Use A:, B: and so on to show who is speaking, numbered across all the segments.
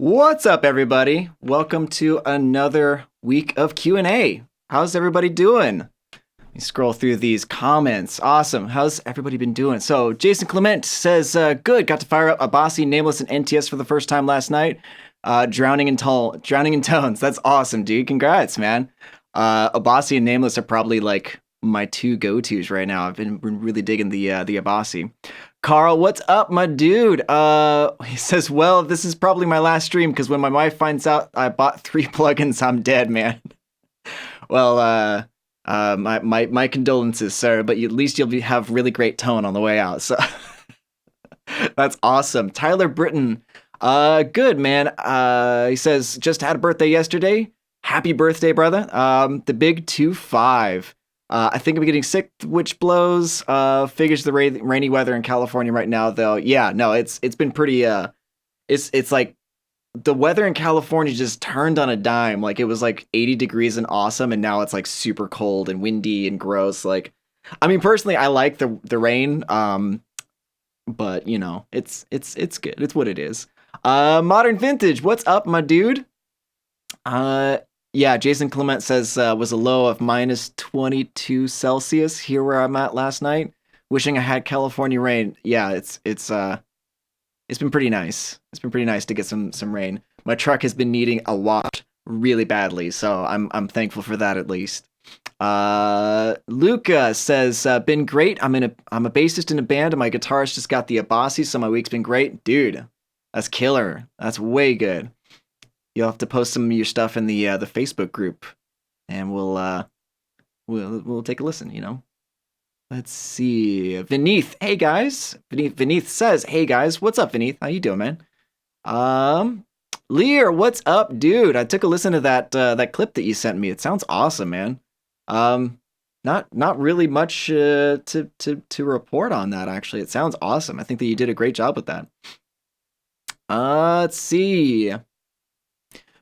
A: What's up, everybody? Welcome to another week of Q&A. How's everybody doing? Let me scroll through these comments. Awesome. How's everybody been doing? So, Jason Clement says, good. Got to fire up Abasi, Nameless, and NTS for the first time last night. Drowning in tones. That's awesome, dude. Congrats, man. Abasi and Nameless are probably like my two go-tos right now. I've been really digging the Abasi. Carl, what's up, my dude? He says, well, this is probably my last stream because when my wife finds out I bought 3 plugins, I'm dead, man. Well, my condolences, sir, but at least you'll have really great tone on the way out. So that's awesome. Tyler Britton, good, man. He says, just had a birthday yesterday. Happy birthday, brother. The big 2-5. I think I'm getting sick, which blows. Figures the rainy weather in California right now, though. Yeah, no, it's been pretty. It's like the weather in California just turned on a dime. Like it was like 80 degrees and awesome, and now it's like super cold and windy and gross. Like, I mean, personally, I like the rain. But you know, it's good. It's what it is. Modern Vintage, what's up, my dude? Yeah, Jason Clement says was a low of minus 22 Celsius here where I'm at last night. Wishing I had California rain. Yeah, it's been pretty nice. It's been pretty nice to get some rain. My truck has been needing a wash really badly, so I'm thankful for that at least. Luca says been great. I'm a bassist in a band and my guitarist just got the Abasi, so my week's been great. Dude, that's killer. That's way good. You'll have to post some of your stuff in the Facebook group, and we'll take a listen. You know. Let's see. Vineeth, hey guys. Vineeth says, hey guys, what's up, Vineeth? How you doing, man? Lear, what's up, dude? I took a listen to that clip that you sent me. It sounds awesome, man. Not really much to report on that actually. It sounds awesome. I think that you did a great job with that. Let's see.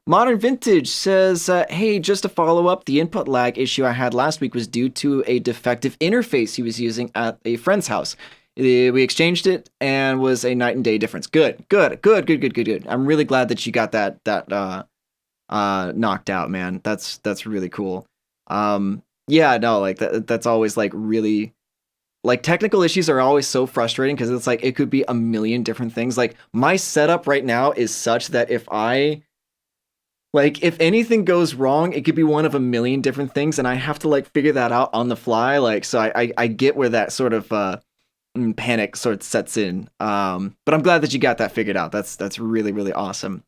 A: Modern Vintage says, hey, just to follow up, the input lag issue I had last week was due to a defective interface he was using at a friend's house. We exchanged it and was a night and day difference. Good. I'm really glad that you got that knocked out, man. That's really cool. Yeah, no, like that's always like really like technical issues are always so frustrating because it's like it could be a million different things. Like my setup right now is such that if anything goes wrong, it could be one of a million different things, and I have to like figure that out on the fly. Like, so I get where that sort of panic sort of sets in. But I'm glad that you got that figured out. That's really, really awesome.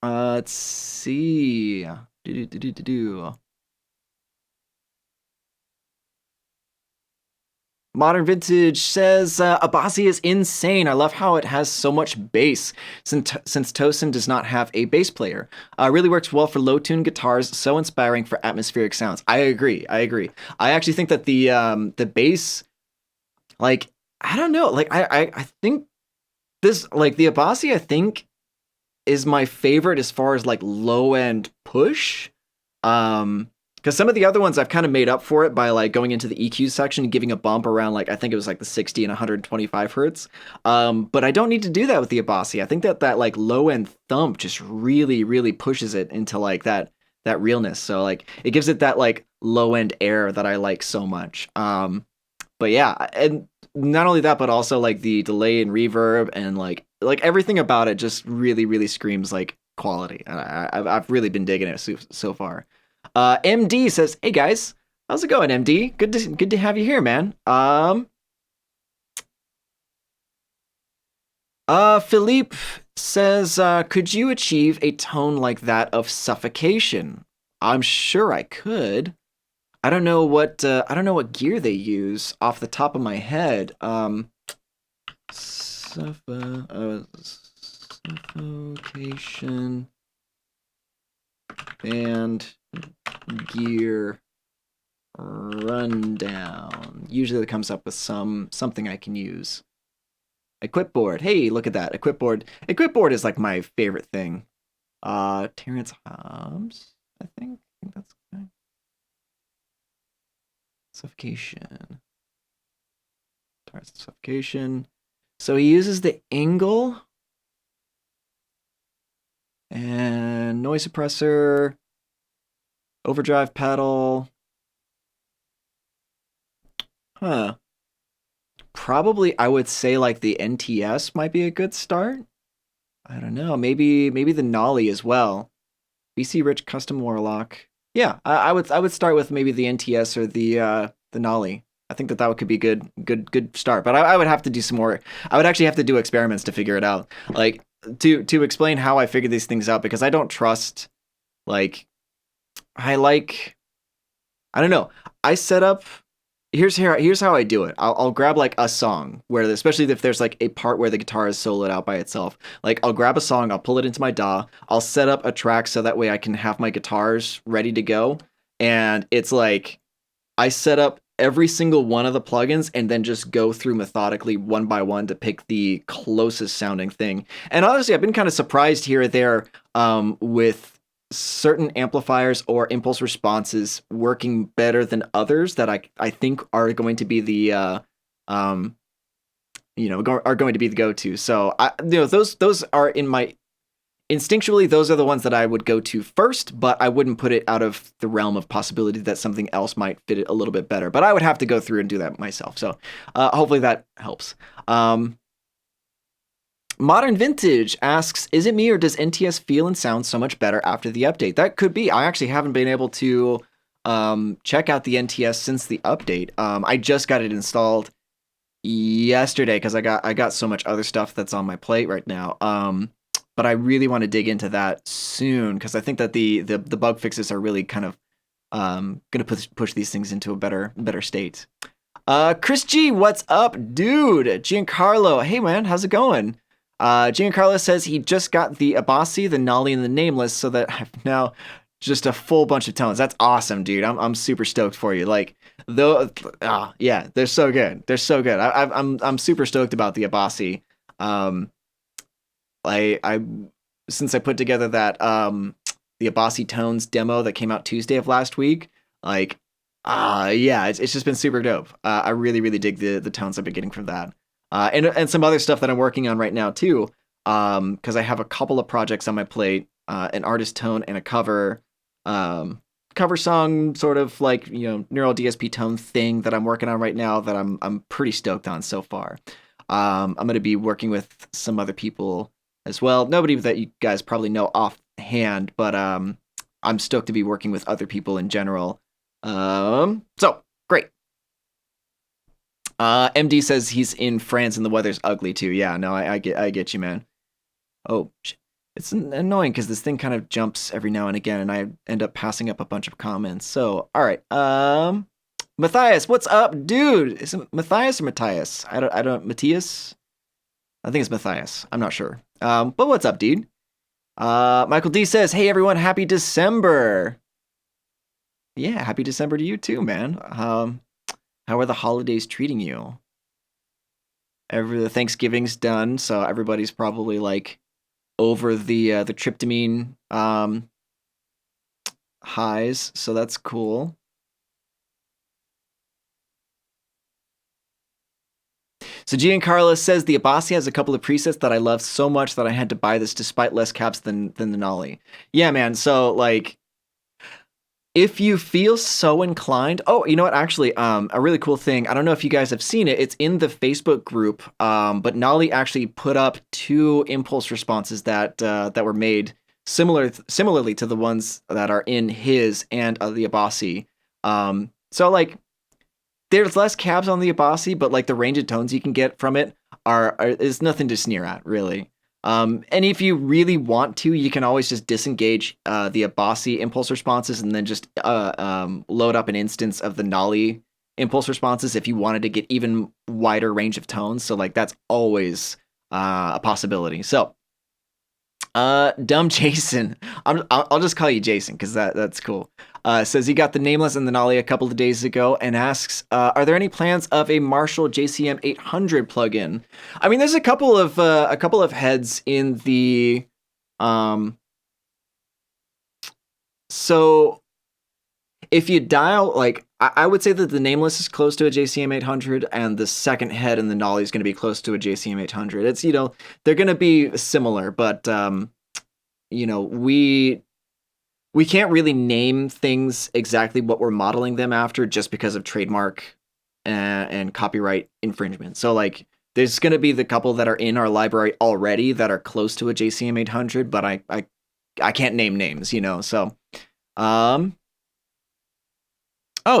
A: Let's see. Modern Vintage says, Abasi is insane. I love how it has so much bass, since Tosin does not have a bass player. Really works well for low-tuned guitars, so inspiring for atmospheric sounds. I agree. I actually think that the bass, like, I don't know, like, I think this, like, the Abasi, I think, is my favorite as far as, like, low-end push. Because some of the other ones I've kind of made up for it by like going into the EQ section and giving a bump around like I think it was like the 60 and 125 hertz. But I don't need to do that with the Abasi. I think that like low end thump just really pushes it into like that realness. So like it gives it that like low end air that I like so much. But yeah, and not only that, but also like the delay and reverb and like everything about it just really screams like quality. I've really been digging it so far. MD says, "Hey guys, how's it going, MD? Good to have you here, man." Philippe says, "Could you achieve a tone like that of Suffocation?" I'm sure I could. I don't know what gear they use off the top of my head. Suffocation band gear rundown. Usually it comes up with something I can use. Equipboard. Hey, look at that. Equipboard. Equipboard is like my favorite thing. Terrence Hobbs, I think that's okay. Suffocation. Suffocation. So he uses the angle. And noise suppressor, overdrive pedal. Huh. Probably I would say like the NTS might be a good start. I don't know. Maybe the Nolly as well. BC Rich Custom Warlock. Yeah, I would start with maybe the NTS or the Nolly. I think that could be good start. But I would have to do some more. I would actually have to do experiments to figure it out. Like to explain how I figured these things out, because I don't trust, like, I don't know. I set up. Here's how I do it. I'll grab like a song where, especially if there's like a part where the guitar is soloed out by itself. Like I'll grab a song, I'll pull it into my DAW, I'll set up a track so that way I can have my guitars ready to go. And it's like I set up every single one of the plugins and then just go through methodically one by one to pick the closest sounding thing. And honestly, I've been kind of surprised here or there with certain amplifiers or impulse responses working better than others that I think are going to be the are going to be the go-to. So those are in my instinctually, those are the ones that I would go to first, but I wouldn't put it out of the realm of possibility that something else might fit it a little bit better. But I would have to go through and do that myself. So hopefully that helps. Modern Vintage asks, is it me or does NTS feel and sound so much better after the update? That could be. I actually haven't been able to check out the NTS since the update. I just got it installed yesterday because I got so much other stuff that's on my plate right now. But I really want to dig into that soon because I think that the bug fixes are really kind of going to push these things into a better state. Chris G, what's up, dude? Giancarlo, hey man, how's it going? Giancarlo says he just got the Abasi, the Nolly, and the Nameless, so that I've now just a full bunch of tones. That's awesome, dude. I'm super stoked for you. Like, yeah, they're so good. They're so good. I'm super stoked about the Abasi. I since I put together that the Abasi Tones demo that came out Tuesday of last week, like, yeah, it's just been super dope. I really dig the tones I've been getting from that. And some other stuff that I'm working on right now too, because I have a couple of projects on my plate, an artist tone and a cover song, sort of like neural DSP tone thing that I'm working on right now that I'm pretty stoked on so far. I'm gonna be working with some other people as well. Nobody that you guys probably know offhand, but I'm stoked to be working with other people in general. So great. MD says he's in France and the weather's ugly too. Yeah, no, I get you, man. Oh, it's annoying because this thing kind of jumps every now and again, and I end up passing up a bunch of comments. So, all right, Matthias, what's up, dude? Is it Matthias or Matthias? I don't. Matthias? I think it's Matthias. I'm not sure. But what's up, dude? Michael D says, hey everyone, happy December. Yeah, happy December to you too, man. How are the holidays treating you? The Thanksgiving's done, so everybody's probably like over the tryptamine highs, so that's cool. So Giancarlo says the Abbasi has a couple of presets that I love so much that I had to buy this despite less caps than the Nolly. Yeah, man. So like, if you feel so inclined, oh, you know what? Actually, a really cool thing. I don't know if you guys have seen it. It's in the Facebook group. But Nolly actually put up 2 impulse responses that were made similarly to the ones that are in his and the Abasi. So like, there's less cabs on the Abasi, but like the range of tones you can get from it is nothing to sneer at, really. And if you really want to, you can always just disengage the Abasi impulse responses and then just load up an instance of the Nolly impulse responses if you wanted to get even wider range of tones. So like that's always a possibility. So dumb Jason, I'll just call you Jason because that's cool. Says he got the Nameless and the Nolly a couple of days ago and asks, are there any plans of a Marshall JCM 800 plugin? I mean, there's a couple of heads in the so if you dial, like, I would say that the Nameless is close to a JCM 800 and the second head in the Nolly is going to be close to a JCM 800. It's, they're going to be similar, but we can't really name things exactly what we're modeling them after just because of trademark and copyright infringement. So like there's going to be the couple that are in our library already that are close to a JCM 800, but I can't name names, So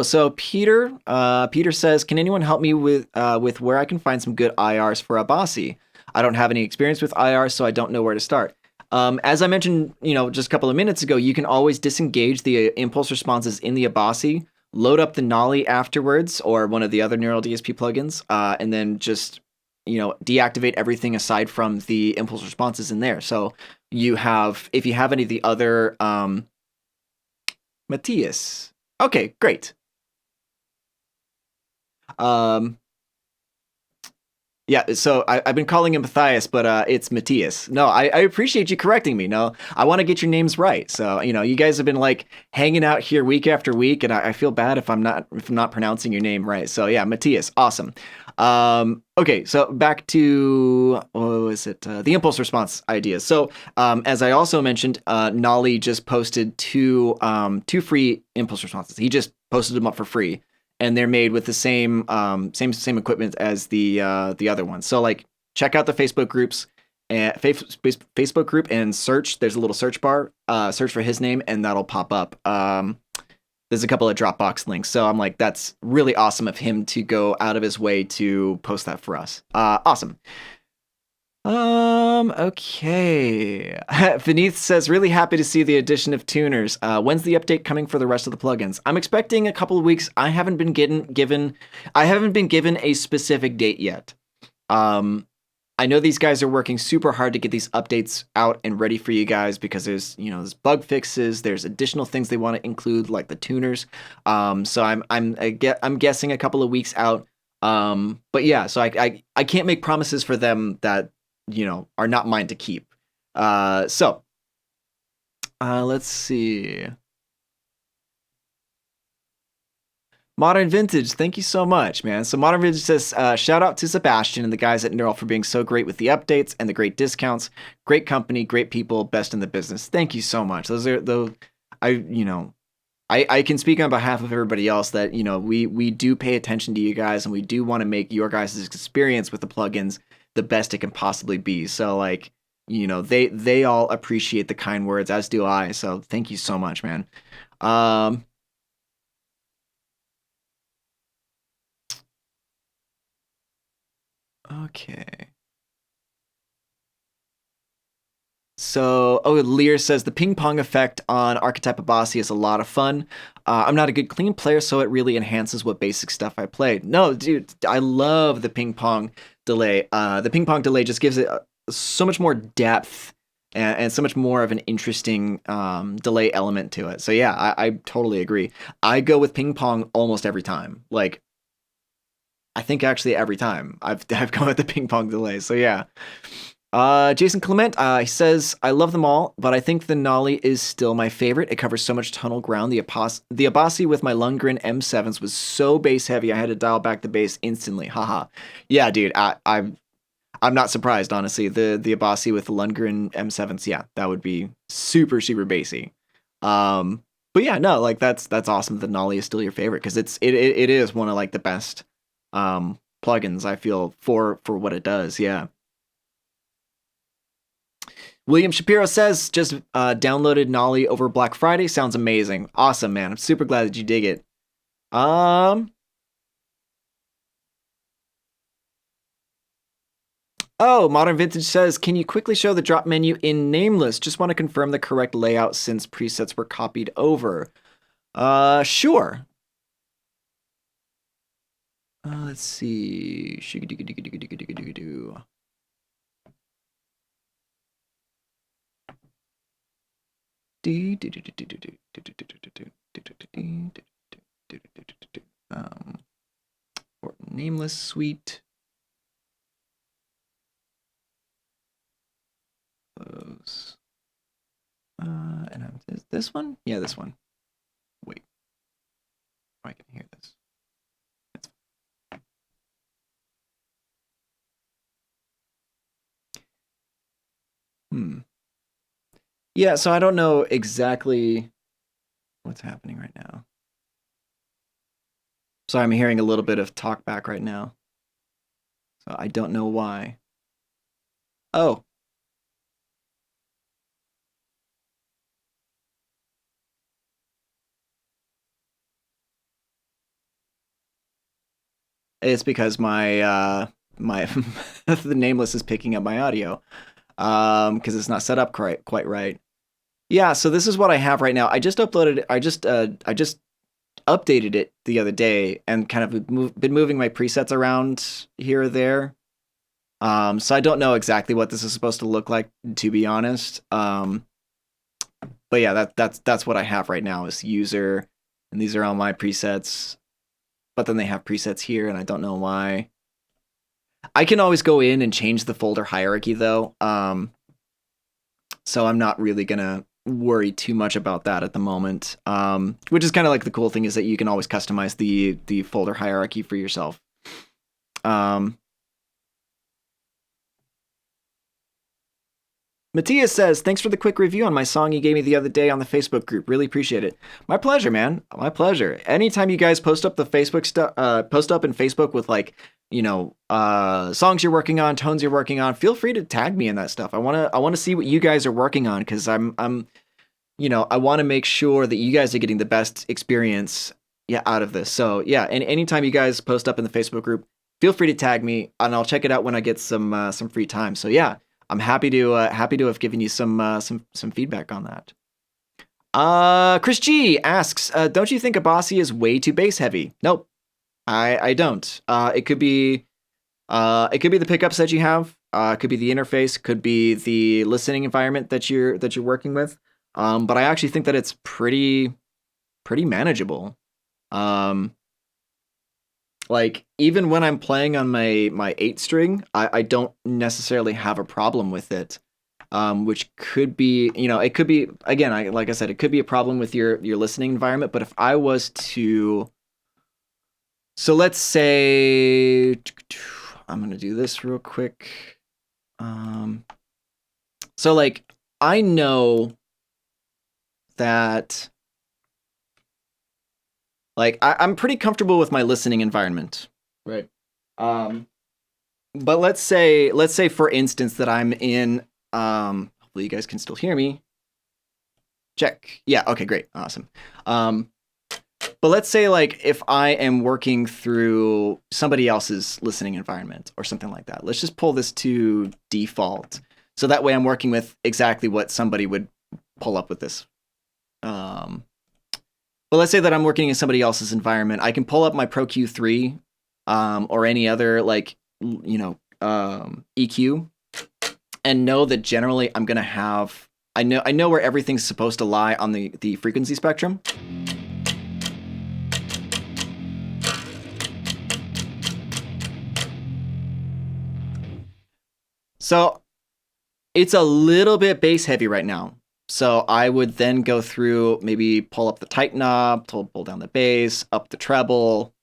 A: so Peter says, "Can anyone help me with where I can find some good IRs for Abasi? I don't have any experience with IRs, so I don't know where to start." As I mentioned, just a couple of minutes ago, you can always disengage the impulse responses in the Abasi, load up the Nolly afterwards, or one of the other neural DSP plugins, and then just deactivate everything aside from the impulse responses in there. So if you have any of the other Matthias. Okay, great. Yeah, so I've been calling him Matthias, but it's Matthias. No, I appreciate you correcting me. No, I want to get your names right. So you guys have been like hanging out here week after week, and I feel bad if I'm not pronouncing your name right. So yeah, Matthias, awesome. Okay, so back to what was it? The impulse response ideas. So as I also mentioned, Nolly just posted two free impulse responses. He just posted them up for free, and they're made with the same equipment as the other ones. So like check out the Facebook groups and Facebook group and search. There's a little search bar. Search for his name and that'll pop up. There's a couple of Dropbox links. So I'm like, that's really awesome of him to go out of his way to post that for us. Awesome. Okay. Vineeth says, really happy to see the addition of tuners. When's the update coming for the rest of the plugins? I'm expecting a couple of weeks. I haven't been given a specific date yet. I know these guys are working super hard to get these updates out and ready for you guys because there's bug fixes, there's additional things they want to include like the tuners. So I'm guessing a couple of weeks out. But yeah, so I can't make promises for them that are not mine to keep. So let's see. Modern Vintage, thank you so much, man. So Modern Vintage says, shout out to Sebastian and the guys at Neural for being so great with the updates and the great discounts. Great company, great people, best in the business. Thank you so much. Those are I can speak on behalf of everybody else that, we do pay attention to you guys and we do want to make your guys' experience with the plugins the best it can possibly be. So like, they all appreciate the kind words, as do I. So thank you so much, man. Okay. So, Lear says the ping pong effect on Archetype Abasi is a lot of fun. I'm not a good clean player, so it really enhances what basic stuff I played. No, dude, I love the ping pong delay. The ping pong delay just gives it so much more depth and so much more of an interesting delay element to it. So yeah, I totally agree. I go with ping pong almost every time. Like, I think actually every time I've gone with the ping pong delay. So yeah. Jason Clement, he says, I love them all, but I think the Nolly is still my favorite. It covers so much tunnel ground. The Abbasi with my Lundgren M7s was so bass heavy, I had to dial back the bass instantly. Haha. Yeah, dude, I'm not surprised, honestly. The Abbasi with the Lundgren M7s, yeah, that would be super, super bassy. But yeah, no, like that's awesome that the Nolly is still your favorite because it is one of like the best plugins I feel for what it does. Yeah. William Shapiro says, just downloaded Nolly over Black Friday. Sounds amazing. Awesome, man. I'm super glad that you dig it. Oh, Modern Vintage says, can you quickly show the drop menu in Nameless? Just want to confirm the correct layout since presets were copied over. Sure. Let's see. For Nameless suite. Close. And is this one? Yeah, this one. Wait. I can hear this. Yeah, so I don't know exactly what's happening right now. So I'm hearing a little bit of talk back right now. So I don't know why. Oh, it's because my the nameless is picking up my audio. Because it's not set up quite right. Yeah, so this is what I have right now. I just updated it the other day and kind of been moving my presets around here or there. So I don't know exactly what this is supposed to look like, to be honest. But yeah, that's what I have right now is user, and these are all my presets. But then they have presets here, and I don't know why. I can always go in and change the folder hierarchy though. So I'm not really gonna worry too much about that at the moment. Which is kind of like the cool thing is that you can always customize the folder hierarchy for yourself. Matthias says, "Thanks for the quick review on my song you gave me the other day on the Facebook group. Really appreciate it." My pleasure, man. My pleasure. Anytime you guys post up the Facebook stuff, post up in Facebook with like, songs you're working on, tones you're working on, feel free to tag me in that stuff. I wanna see what you guys are working on because I want to make sure that you guys are getting the best experience, yeah, out of this. So yeah, and anytime you guys post up in the Facebook group, feel free to tag me, and I'll check it out when I get some free time. So yeah, I'm happy to have given you some feedback on that. Chris G asks, don't you think Abasi is way too bass heavy? Nope, I don't. It could be the pickups that you have. It could be the interface. Could be the listening environment that you're working with. But I actually think that it's pretty manageable. Um, like even when I'm playing on my 8 string, I don't necessarily have a problem with it. Which could be, it could be again, like I said, it could be a problem with your listening environment. But if I was to, so let's say, I'm gonna do this real quick. So like I know that like I'm pretty comfortable with my listening environment, right? Um, but let's say for instance that I'm in hopefully you guys can still hear me. Check. Yeah, okay, great. Awesome. But let's say like if I am working through somebody else's listening environment or something like that. Let's just pull this to default. So that way I'm working with exactly what somebody would pull up with this. But let's say that I'm working in somebody else's environment. I can pull up my Pro Q3 or any other like EQ and know that generally I'm gonna have I know where everything's supposed to lie on the frequency spectrum. So it's a little bit bass heavy right now. So I would then go through, maybe pull up the tight knob, pull down the bass, up the treble.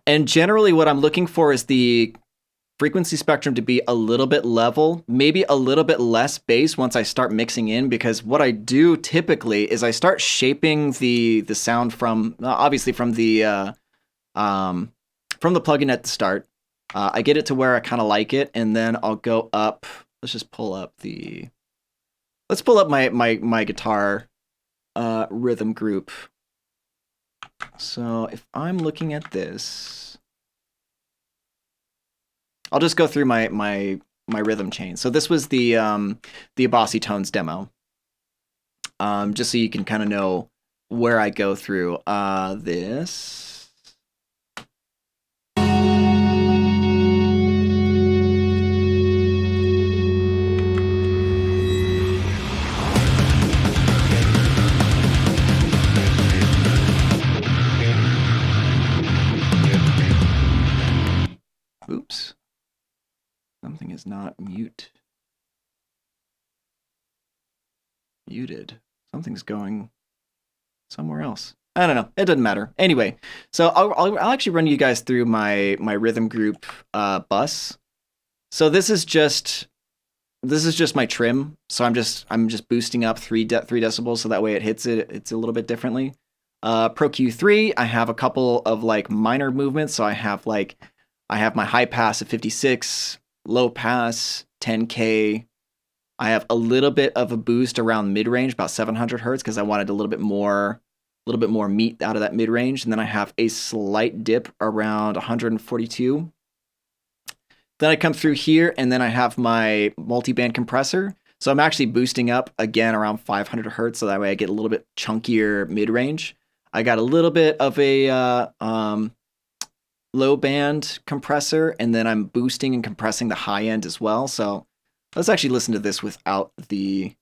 A: And generally what I'm looking for is the frequency spectrum to be a little bit level, maybe a little bit less bass once I start mixing in, because what I do typically is I start shaping the sound from obviously from the plugin at the start. I get it to where I kind of like it, and then I'll go up. Let's pull up my guitar rhythm group. So if I'm looking at this, I'll just go through my rhythm chain. So this was the Abasi tones demo. Just so you can kind of know where I go through this. Oops. Something is not muted. Something's going somewhere else. I don't know. It doesn't matter. Anyway, so I'll actually run you guys through my rhythm group bus. So this is just my trim. So I'm just boosting up 3 decibels so that way it's a little bit differently. Pro Q3, I have a couple of like minor movements. So I have my high pass at 56, low pass 10K. I have a little bit of a boost around mid range, about 700 hertz, because I wanted a little bit more meat out of that mid range, and then I have a slight dip around 142. Then I come through here, and then I have my multi-band compressor. So I'm actually boosting up again around 500 hertz, so that way I get a little bit chunkier mid range. I got a little bit of a low band compressor, and then I'm boosting and compressing the high end as well. So let's actually listen to this without the...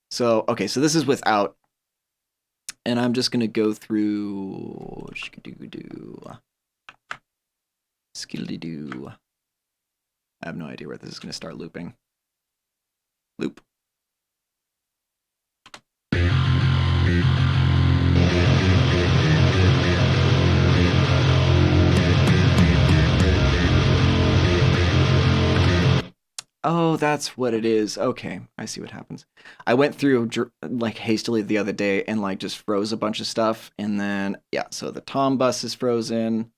A: So, okay, so this is without, and I'm just going to go through... Skidly-doo. I have no idea where this is going to start looping. Loop. Oh, that's what it is. Okay, I see what happens. I went through like hastily the other day and like just froze a bunch of stuff, and then yeah, so the tom bus is frozen.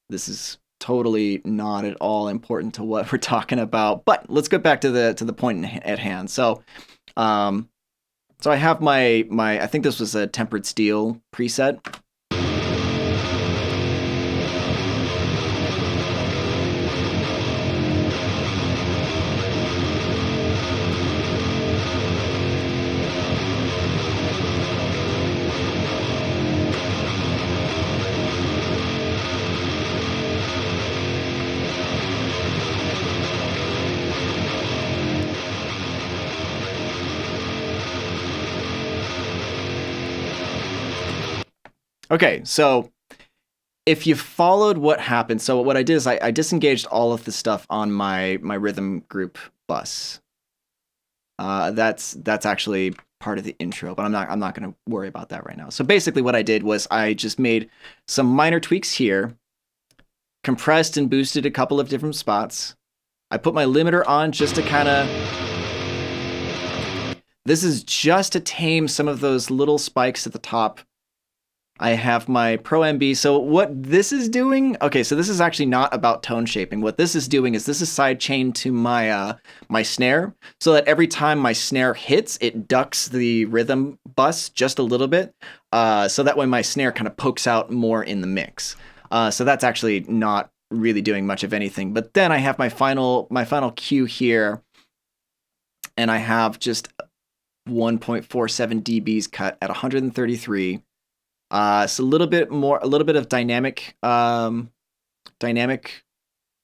A: This is totally not at all important to what we're talking about, but let's get back to the point at hand. So so I have my I think this was a tempered steel preset. Okay, so if you followed what happened, so what I did is I disengaged all of the stuff on my rhythm group bus. That's actually part of the intro, but I'm not going to worry about that right now. So basically what I did was I just made some minor tweaks here, compressed and boosted a couple of different spots. I put my limiter on just to kind of... This is just to tame some of those little spikes at the top. I have my Pro MB. So what this is doing, okay, so this is actually not about tone shaping. What this is doing is this is sidechained to my my snare, so that every time my snare hits, it ducks the rhythm bus just a little bit, so that way my snare kind of pokes out more in the mix. So that's actually not really doing much of anything. But then I have my final cue here, and I have just 1.47 dBs cut at 133. So a little bit of dynamic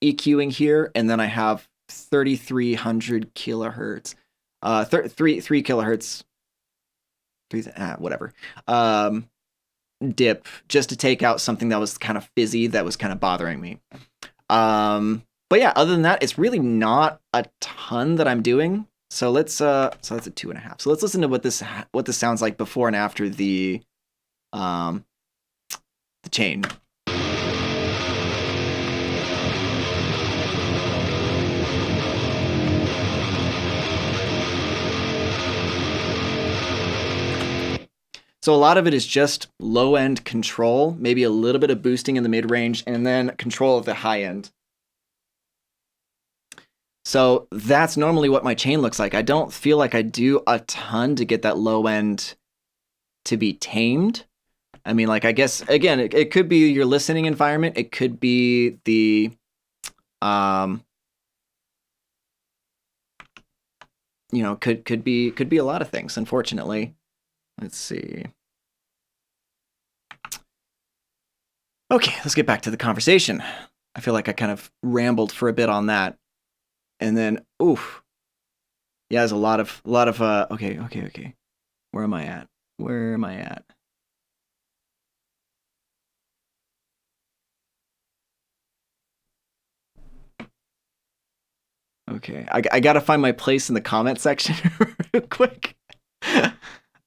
A: EQing here, and then I have 3,300 kilohertz, 3 kilohertz, whatever, dip, just to take out something that was kind of fizzy, that was kind of bothering me. But yeah, other than that, it's really not a ton that I'm doing. So let's so that's a 2.5. So let's listen to what this sounds like before and after the chain. So a lot of it is just low end control, maybe a little bit of boosting in the mid range, and then control of the high end. So that's normally what my chain looks like. I don't feel like I do a ton to get that low end to be tamed. I mean, like, I guess, again, it could be your listening environment. It could be the, you know, could be a lot of things, unfortunately. Let's see. Okay, let's get back to the conversation. I feel like I kind of rambled for a bit on that. And then, oof. Yeah, there's a lot of, okay. Where am I at? Okay, I gotta find my place in the comment section real quick.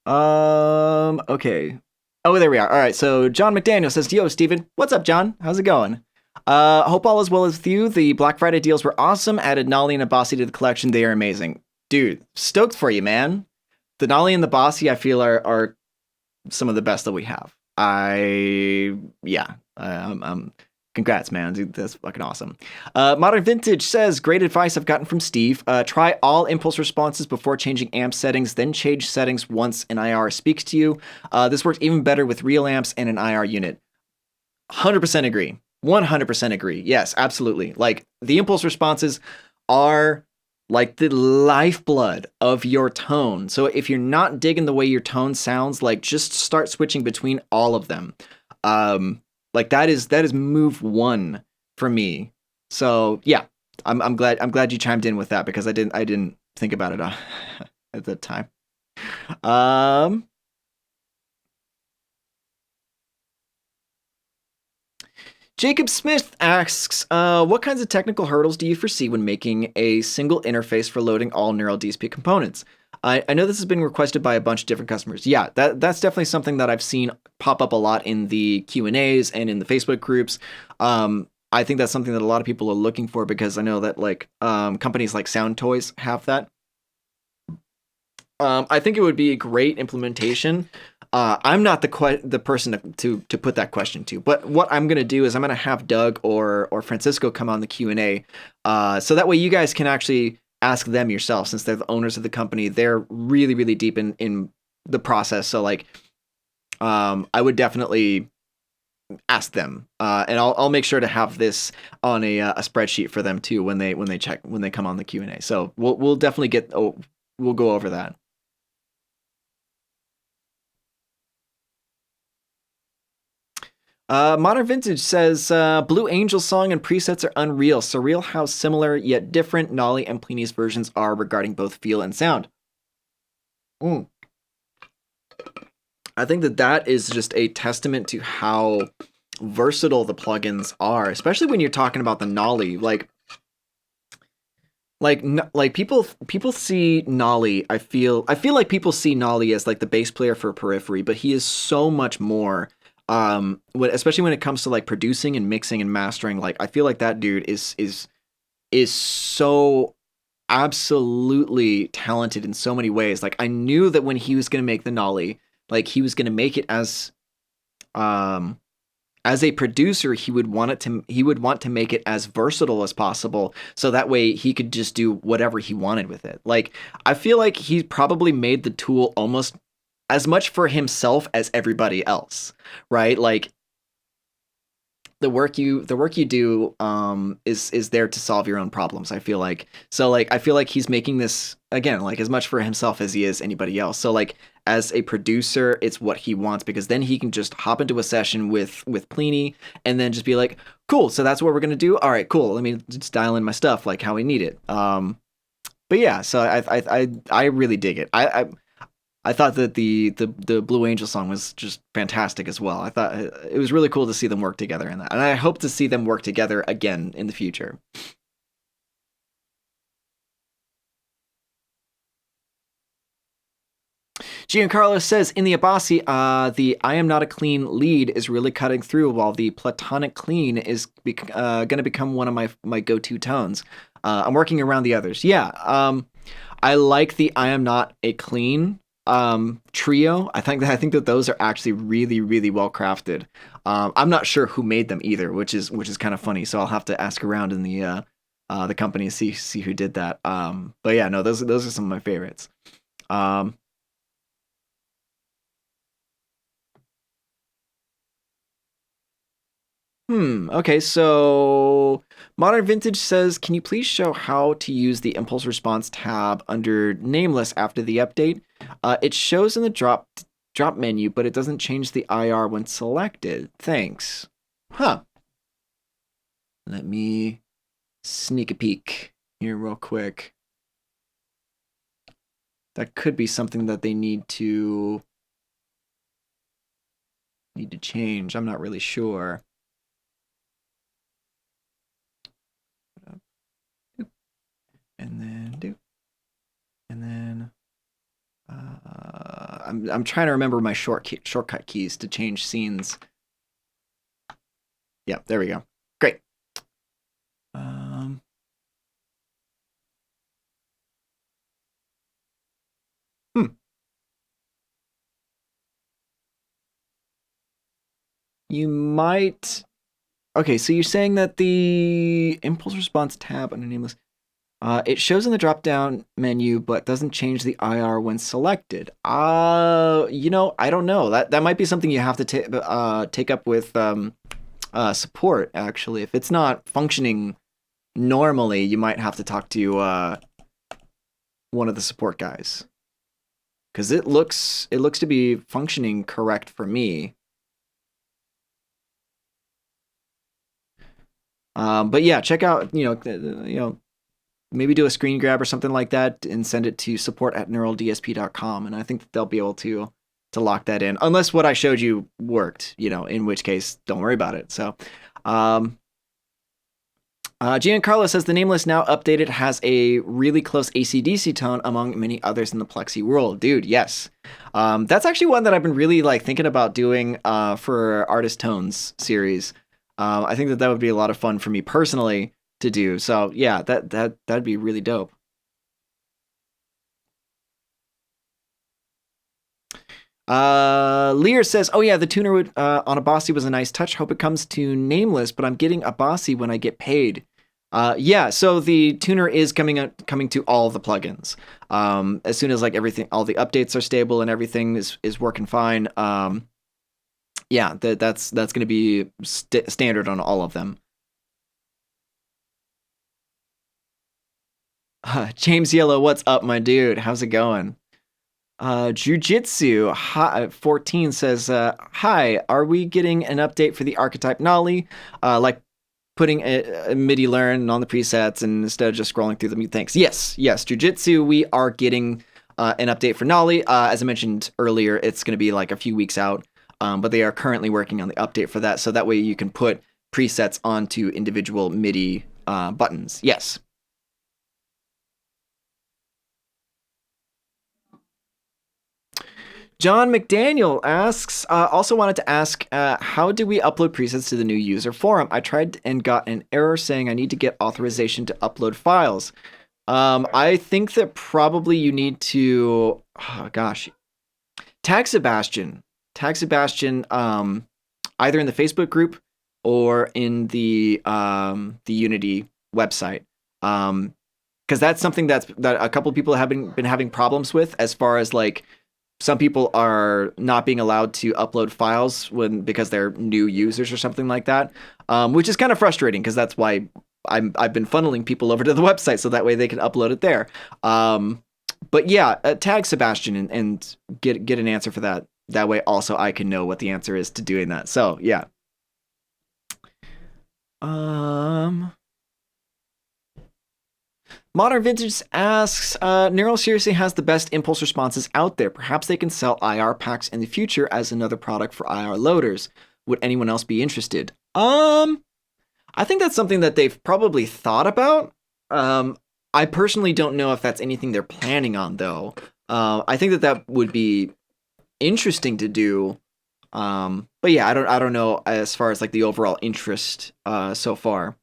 A: Okay. Oh, there we are. All right. So John McDaniel says, "Yo, Steven. What's up, John? How's it going? Hope all is well with you. The Black Friday deals were awesome. Added Nolly and Abasi to the collection. They are amazing. Dude, stoked for you, man. The Nolly and the Bossy, I feel, are some of the best that we have. Congrats, man. Dude, that's fucking awesome. Modern Vintage says, great advice I've gotten from Steve. Try all impulse responses before changing amp settings, then change settings once an IR speaks to you. This works even better with real amps and an IR unit. 100% agree. 100% agree. Yes, absolutely. Like, the impulse responses are like the lifeblood of your tone. So if you're not digging the way your tone sounds, like, just start switching between all of them. Like, that is move one for me. So yeah, I'm glad you chimed in with that, because I didn't think about it at the time. Jacob Smith asks, what kinds of technical hurdles do you foresee when making a single interface for loading all neural DSP components? I know this has been requested by a bunch of different customers. Yeah, that's definitely something that I've seen pop up a lot in the Q&As and in the Facebook groups. I think that's something that a lot of people are looking for, because I know that like companies like Sound Toys have that. I think it would be a great implementation. I'm not the person to put that question to, but what I'm gonna do is I'm gonna have Doug or Francisco come on the Q&A, so that way you guys can actually ask them yourself, since they're the owners of the company. They're really really deep in the process, so like I would definitely ask them, and I'll make sure to have this on a spreadsheet for them too when they come on the Q&A. So we'll definitely we'll go over that. Modern Vintage says, Blue Angel song and presets are unreal. Surreal how similar yet different Nolly and Pliny's versions are regarding both feel and sound. Mm. I think that is just a testament to how versatile the plugins are, especially when you're talking about the Nolly. Like people see Nolly. I feel like people see Nolly as like the bass player for Periphery, but he is so much more. Especially when it comes to like producing and mixing and mastering, like I feel like that dude is so absolutely talented in so many ways. Like I knew that when he was gonna make the Nolly, like he was gonna make it um as a producer, he would want to make it as versatile as possible, so that way he could just do whatever he wanted with it. Like I feel like he probably made the tool almost as much for himself as everybody else, right? Like the work you do is there to solve your own problems. I feel like, so like I feel like he's making this again like as much for himself as he is anybody else. So like as a producer, it's what he wants, because then he can just hop into a session with Pliny and then just be like, cool, so that's what we're gonna do. All right, cool, let me just dial in my stuff like how we need it. But yeah, so I really dig it. I thought that the Blue Angel song was just fantastic as well. I thought it was really cool to see them work together in that, and I hope to see them work together again in the future. Giancarlo says, in the Abbasi, the I am not a clean lead is really cutting through, while the platonic clean is going to become one of my go-to tones. I'm working around the others. Yeah, I like the I am not a clean trio. I think that those are actually really really well crafted. I'm not sure who made them either, which is kind of funny. So I'll have to ask around in the company and see who did that. But yeah, no, those are some of my favorites. Um, Okay, so Modern Vintage says, can you please show how to use the impulse response tab under nameless after the update? It shows in the drop menu, but it doesn't change the IR when selected. Thanks. Huh. Let me sneak a peek here real quick. That could be something that they need to change. I'm not really sure. And then do. And then I'm trying to remember my shortcut keys to change scenes. Yeah, there we go. Great. Hmm. You might. Okay, so you're saying that the impulse response tab under nameless, it shows in the drop down menu, but doesn't change the IR when selected. I don't know. That might be something you have to take up with support. Actually, if it's not functioning normally, you might have to talk to one of the support guys, because it looks to be functioning correct for me. But yeah, check out maybe do a screen grab or something like that and send it to support@neuraldsp.com, and I think that they'll be able to lock that in, unless what I showed you worked. In which case, don't worry about it. So. Giancarlo says the nameless now updated has a really close AC/DC tone among many others in the Plexi world. Dude, yes. That's actually one that I've been really thinking about doing for Artist Tones series. I think that would be a lot of fun for me personally to do. So yeah, that'd be really dope. Lear says, "Oh yeah, the tuner on Abbasi was a nice touch. Hope it comes to nameless, but I'm getting Abbasi when I get paid." Yeah, so the tuner is coming to all the plugins. As soon as everything, all the updates are stable and everything is working fine. Yeah, that's going to be standard on all of them. James Yellow, what's up, my dude? How's it going? Jujitsu 14 says, "Hi, are we getting an update for the Archetype Nolly? Like putting a MIDI learn on the presets and instead of just scrolling through them." Thanks. Yes. Jujitsu, we are getting an update for Nolly. As I mentioned earlier, it's going to be a few weeks out, but they are currently working on the update for that, so that way you can put presets onto individual MIDI buttons. Yes. John McDaniel asks, also wanted to ask, how do we upload presets to the new user forum? I tried and got an error saying I need to get authorization to upload files. I think that probably you need to, tag Sebastian. Either in the Facebook group or in the Unity website. Because that's something that a couple of people have been having problems with, as far as some people are not being allowed to upload files because they're new users or something like that, which is kind of frustrating, because that's why I've been funneling people over to the website so that way they can upload it there. But yeah, tag Sebastian and get an answer for that. That way also I can know what the answer is to doing that. So yeah. Modern Vintage asks, Neural seriously has the best impulse responses out there. Perhaps they can sell IR packs in the future as another product for IR loaders. Would anyone else be interested? I think that's something that they've probably thought about. I personally don't know if that's anything they're planning on, though. I think that would be interesting to do. But yeah, I don't know as far as the overall interest so far.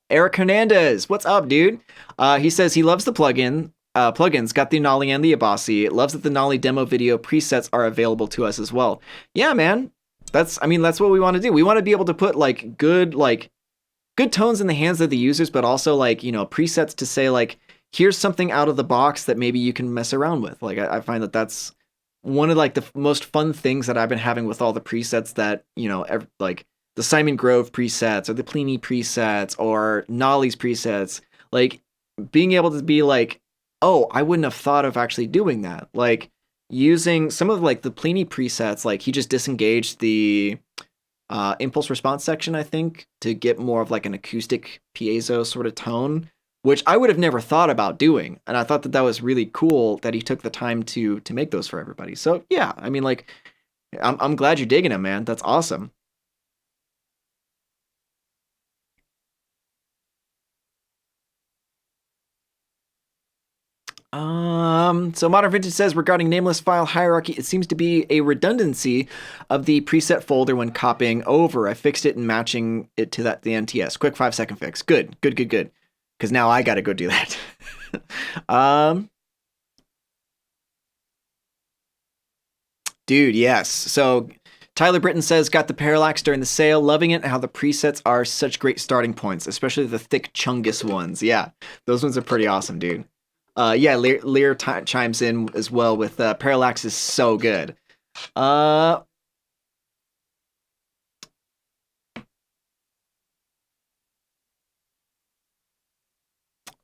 A: Eric Hernandez, what's up, dude? He says he loves the plugins, got the Nolly and the Abasi. Loves that the Nolly demo video presets are available to us as well. Yeah, man. That's what we want to do. We want to be able to put good tones in the hands of the users, but also presets to say here's something out of the box that maybe you can mess around with. I find that that's one of the most fun things that I've been having with all the presets that the Simon Grove presets or the Pliny presets or Nolly's presets, being able to be oh, I wouldn't have thought of actually doing that. Using some of the Pliny presets, he just disengaged the impulse response section, I think, to get more of an acoustic piezo sort of tone, which I would have never thought about doing. And I thought that was really cool that he took the time to make those for everybody. So yeah, I'm glad you're digging them, man. That's awesome. So Modern Vintage says regarding nameless file hierarchy, it seems to be a redundancy of the preset folder when copying over. I fixed it and matching it to the NTS. Quick 5-second fix. Good. Because now I got to go do that. Dude, yes. So Tyler Britton says, got the Parallax during the sale, loving it, and how the presets are such great starting points, especially the thick Chungus ones. Yeah, those ones are pretty awesome, dude. Yeah, Lear chimes in as well with Parallax is so good.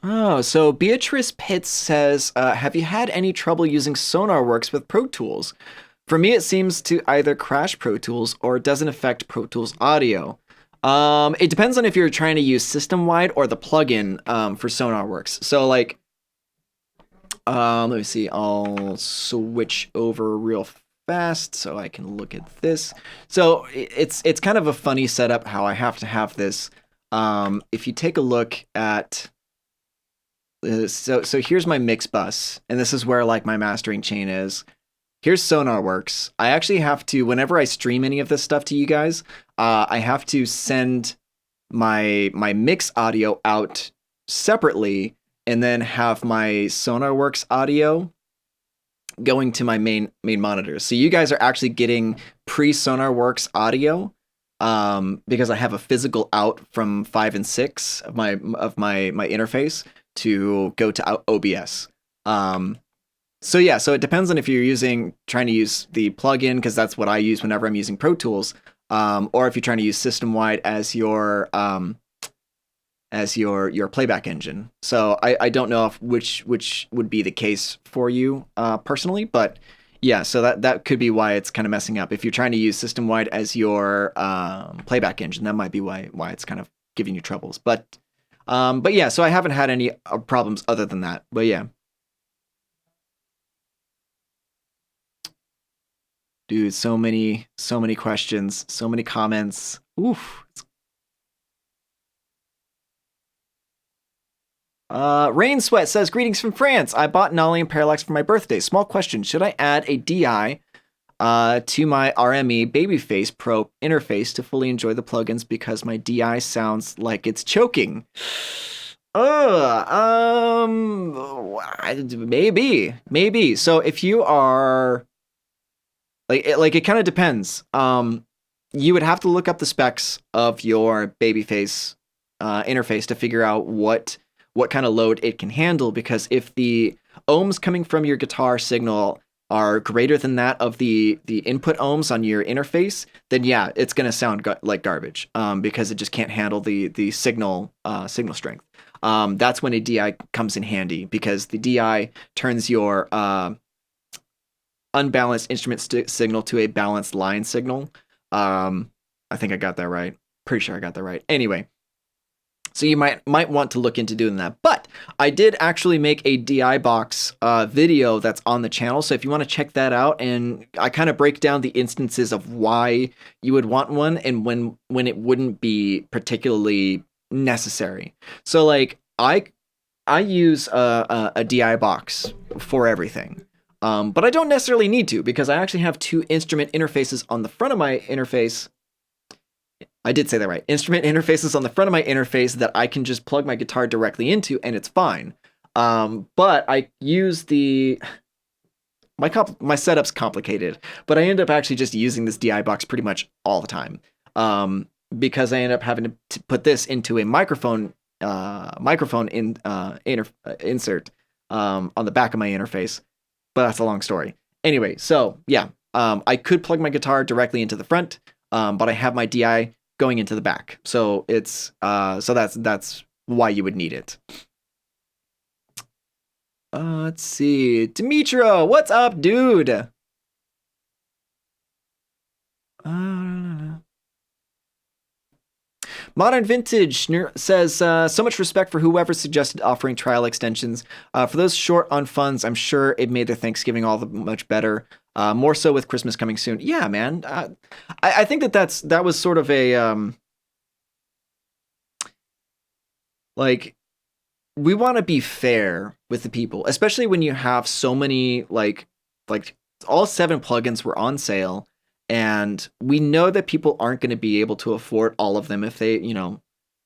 A: Oh, so Beatrice Pitts says, have you had any trouble using SonarWorks with Pro Tools? For me, it seems to either crash Pro Tools or it doesn't affect Pro Tools audio. It depends on if you're trying to use system-wide or the plugin for SonarWorks. So, like, let me see. I'll switch over real fast so I can look at this. So it's kind of a funny setup how I have to have this. If you take a look at so here's my mix bus, and this is where like my mastering chain is. Here's SonarWorks. I actually have to, whenever I stream any of this stuff to you guys, I have to send my mix audio out separately, and then have my SonarWorks audio going to my main monitors. So you guys are actually getting pre-SonarWorks audio because I have a physical out from 5 and 6 of my interface to go to OBS. So yeah, so it depends on if you're trying to use the plugin, because that's what I use whenever I'm using Pro Tools, or if you're trying to use system-wide as your playback engine. So I don't know if which would be the case for you personally, but yeah, so that could be why it's kind of messing up. If you're trying to use system-wide as your playback engine, that might be why it's kind of giving you troubles. But yeah, so I haven't had any problems other than that. But yeah. Dude, so many questions, so many comments. Oof. Rain Sweat says, greetings from France. I bought Nolly and Parallax for my birthday. Small question. Should I add a DI to my RME Babyface Pro interface to fully enjoy the plugins because my DI sounds like it's choking? Maybe. So if you are like it kind of depends. You would have to look up the specs of your Babyface interface to figure out what kind of load it can handle, because if the ohms coming from your guitar signal are greater than that of the input ohms on your interface, then yeah, it's going to sound like garbage because it just can't handle the signal strength. That's when a DI comes in handy, because the DI turns your unbalanced instrument signal to a balanced line signal. I think I got that right. Pretty sure I got that right. Anyway, so you might want to look into doing that. But I did actually make a DI box video that's on the channel. So if you want to check that out, and I kind of break down the instances of why you would want one and when it wouldn't be particularly necessary. So like I use a DI box for everything. But I don't necessarily need to, because I actually have two instrument interfaces on the front of my interface. I did say that right. Instrument interfaces on the front of my interface that I can just plug my guitar directly into, and it's fine. But I use my setup's complicated, but I end up actually just using this DI box pretty much all the time. Because I end up having to put this into a microphone insert on the back of my interface. But that's a long story. Anyway, so yeah, I could plug my guitar directly into the front, but I have my DI going into the back. So it's so that's why you would need it. Let's see, Dimitro, what's up, dude? Modern Vintage says, so much respect for whoever suggested offering trial extensions. For those short on funds, I'm sure it made their Thanksgiving all the much better. More so with Christmas coming soon. Yeah, man. I think that was sort of a like we want to be fair with the people, especially when you have so many like all 7 plugins were on sale, and we know that people aren't going to be able to afford all of them if they,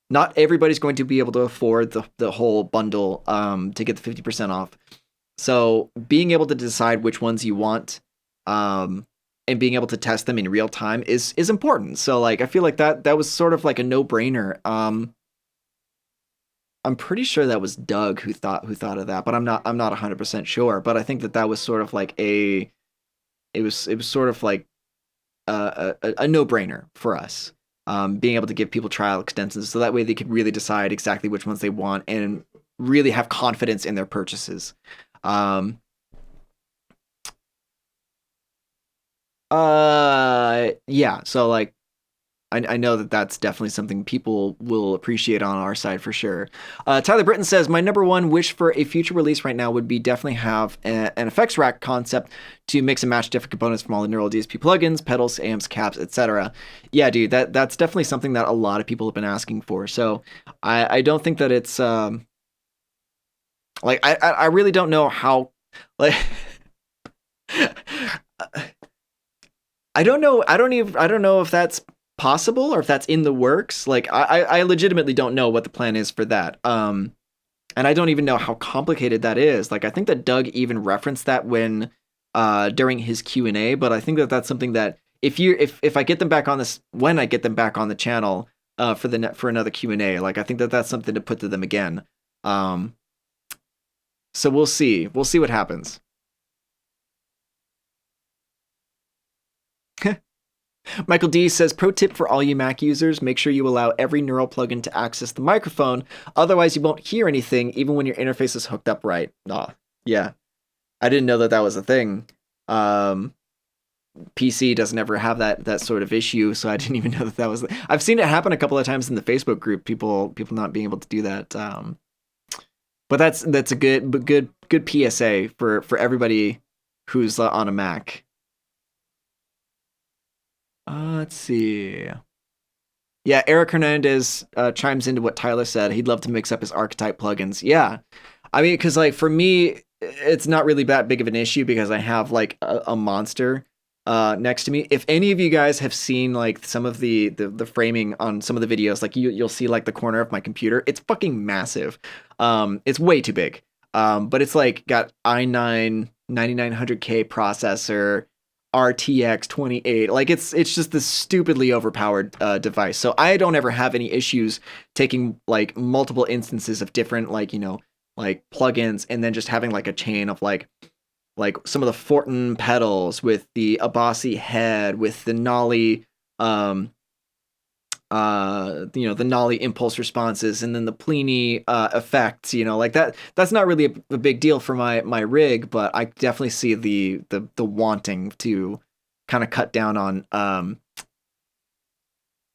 A: not everybody's going to be able to afford the whole bundle to get the 50% off. So being able to decide which ones you want and being able to test them in real time is important. So like I feel like that was sort of like a no-brainer. I'm pretty sure that was Doug who thought of that, but I'm not 100% sure. But I think that was sort of like it was sort of like a no-brainer for us. Being able to give people trial extensions so that way they could really decide exactly which ones they want and really have confidence in their purchases. Yeah, so like I know that's definitely something people will appreciate on our side for sure. Tyler Britton says, my number one wish for a future release right now would be definitely have an effects rack concept to mix and match different components from all the neural DSP plugins, pedals, amps, caps, etc. Yeah, dude, that's definitely something that a lot of people have been asking for. So I don't think that it's like I really don't know how like I don't know if that's possible or if that's in the works. Like I legitimately don't know what the plan is for that. And I don't even know how complicated that is. Like I think that Doug even referenced that when during his Q&A, but I think that that's something that if I get them back on this, when I get them back on the channel for another Q&A, like I think that that's something to put to them again. So we'll see what happens. Michael D says, pro tip for all you Mac users, make sure you allow every neural plugin to access the microphone. Otherwise, you won't hear anything, even when your interface is hooked up right. Yeah. I didn't know that was a thing. PC doesn't ever have that sort of issue, so I didn't even know that was... I've seen it happen a couple of times in the Facebook group, people not being able to do that. But that's a good PSA for everybody who's on a Mac. Let's see. Yeah, Eric Hernandez chimes into what Tyler said. He'd love to mix up his Archetype plugins. Yeah. I mean, because like for me, it's not really that big of an issue because I have like a monster next to me. If any of you guys have seen like some of the framing on some of the videos, like you'll see like the corner of my computer. It's fucking massive. It's way too big. But it's like got i9 9900K processor, RTX 28. Like it's just this stupidly overpowered device. So I don't ever have any issues taking like multiple instances of different like plugins and then just having like a chain of like some of the Fortin pedals with the Abasi head with the Nolly the Nolly impulse responses and then the Plini effects, like that's not really a big deal for my rig, but I definitely see the wanting to kind of cut down on